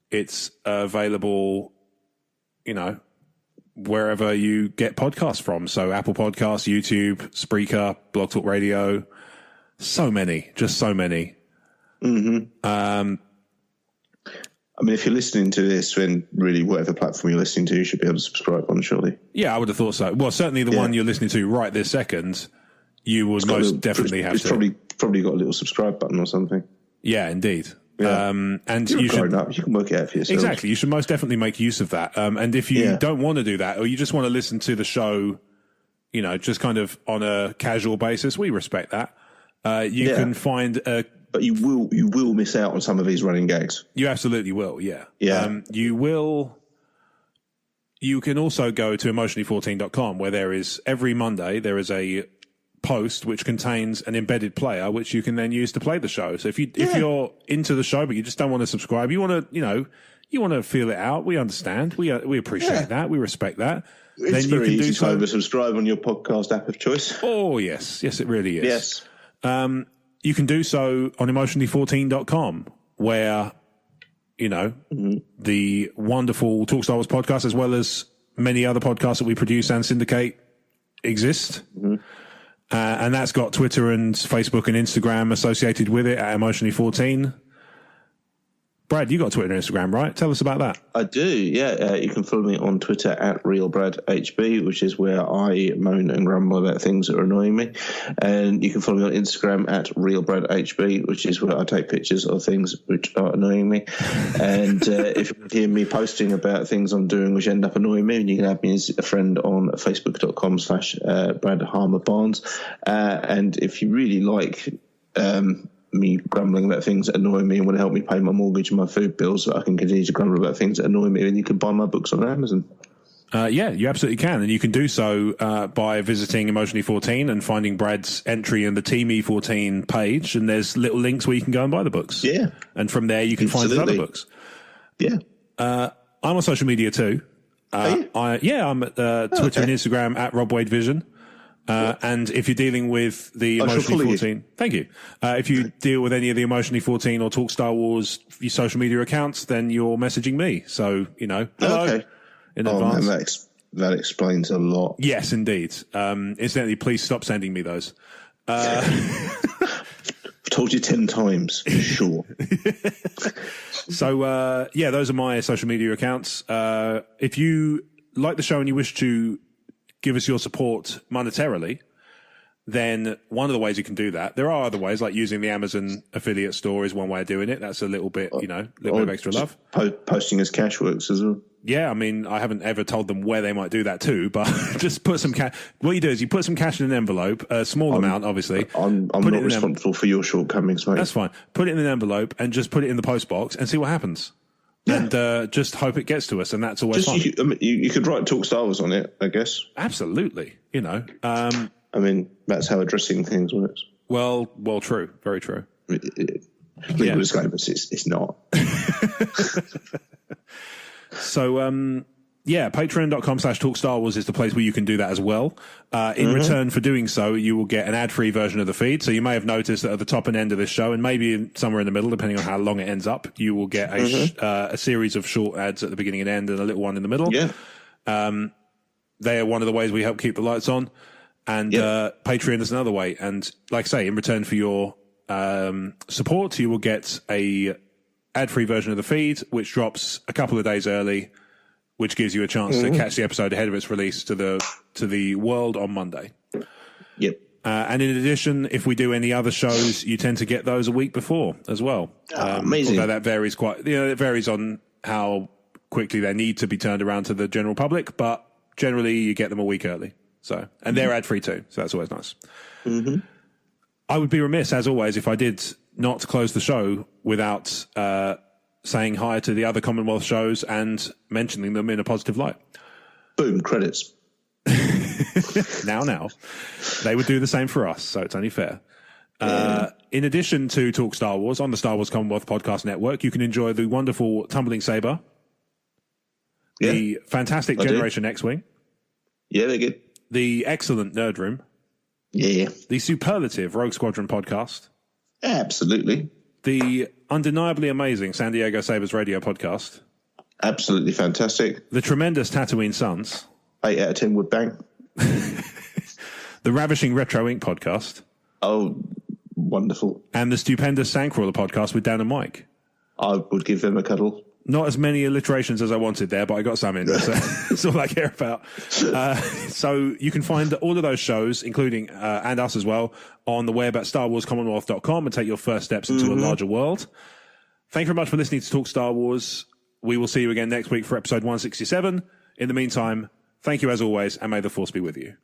It's available, wherever you get podcasts from. So Apple Podcasts, YouTube, Spreaker, Blog Talk Radio. So many, just so many. Mm-hmm. I mean, if you're listening to this, then really whatever platform you're listening to, you should be able to subscribe on, surely. Yeah, I would have thought so. Well, certainly the one you're listening to right this second, you would definitely have to. It's probably got a little subscribe button or something. Yeah, indeed. Yeah. And you should up. You can work it out for yourself. Exactly. You should most definitely make use of that. And if you don't want to do that, or you just want to listen to the show, just kind of on a casual basis, we respect that. You can find but you will miss out on some of these running gags. You absolutely will. Yeah. You will. You can also go to emotionally14.com, where there is every Monday there is a post which contains an embedded player which you can then use to play the show. So if you're into the show but you just don't want to subscribe, you want to feel it out, we understand, we appreciate that, we respect that. It's then very easy to oversubscribe on your podcast app of choice. Oh yes it really is. Yes. You can do so on emotionally14.com, where the wonderful Talk Star Wars podcast, as well as many other podcasts that we produce and syndicate, exist. And that's got Twitter and Facebook and Instagram associated with it at Emotionally14. Brad, you got Twitter and Instagram, right? Tell us about that. I do, yeah. You can follow me on Twitter at RealBradHB, which is where I moan and grumble about things that are annoying me. And you can follow me on Instagram at RealBradHB, which is where I take pictures of things which are annoying me. And if you hear me posting about things I'm doing which end up annoying me, you can add me as a friend on Facebook.com/Brad Harmer Barnes. And if you really like me grumbling about things that annoy me and want to help me pay my mortgage and my food bills, so I can continue to grumble about things that annoy me, and you can buy my books on Amazon. Yeah, you absolutely can. And you can do so by visiting Emotionally 14 and finding Brad's entry in the Team E14 page. And there's little links where you can go and buy the books. Yeah. And from there, you can find his other books. Yeah. I'm on social media too. I'm at Twitter and Instagram at Rob Wade Vision. And if you're dealing with the Emotionally 14, thank you. If you deal with any of the Emotionally 14 or Talk Star Wars your social media accounts, then you're messaging me. So, hello. Okay. In advance. Man, that explains a lot. Yes, indeed. Incidentally, please stop sending me those. I've told you 10 times, for sure. So, those are my social media accounts. If you like the show and you wish to give us your support monetarily, then one of the ways you can do that, there are other ways, like using the Amazon affiliate store is one way of doing it. That's a little bit, bit of extra love. Posting as cash works as well. Yeah, I mean, I haven't ever told them where they might do that too, but just put some cash. What you do is you put some cash in an envelope, a small amount, obviously. I'm not responsible for your shortcomings, mate. That's fine. Put it in an envelope and just put it in the post box and see what happens. Yeah. And just hope it gets to us, and that's always fun. You could write Talk Star Wars on it, I guess. Absolutely. I mean, that's how addressing things works. Well, true. Very true. Legal disclaimers, it's not. So, patreon.com/talkstarwars is the place where you can do that as well. In return for doing so, you will get an ad-free version of the feed. So you may have noticed that at the top and end of this show, and maybe somewhere in the middle, depending on how long it ends up, you will get a series of short ads at the beginning and end and a little one in the middle. Yeah. They are one of the ways we help keep the lights on. And Patreon is another way. And like I say, in return for your support, you will get a ad-free version of the feed, which drops a couple of days early, which gives you a chance to catch the episode ahead of its release to the world on Monday. Yep. And in addition, if we do any other shows, you tend to get those a week before as well. Amazing. Although that varies it varies on how quickly they need to be turned around to the general public, but generally you get them a week early. So, and they're ad-free too, so that's always nice. Mm-hmm. I would be remiss, as always, if I did not close the show without saying hi to the other Commonwealth shows and mentioning them in a positive light. Boom, credits. Now. They would do the same for us, so it's only fair. In addition to Talk Star Wars on the Star Wars Commonwealth Podcast Network, you can enjoy the wonderful Tumbling Saber, the fantastic Generation X-Wing. Yeah, they're good. The excellent Nerd Room. Yeah. The superlative Rogue Squadron podcast. Absolutely. The undeniably amazing San Diego Sabres radio podcast. Absolutely fantastic. The tremendous Tatooine Suns. 8 out of 10 would bang. The ravishing Retro Inc. podcast. Oh, wonderful. And the stupendous Sandcrawler podcast with Dan and Mike. I would give them a cuddle. Not as many alliterations as I wanted there, but I got some in. So that's all I care about. So you can find all of those shows, including and us as well, on the web at StarWarsCommonwealth.com and take your first steps into a larger world. Thank you very much for listening to Talk Star Wars. We will see you again next week for episode 167. In the meantime, thank you as always, and may the Force be with you.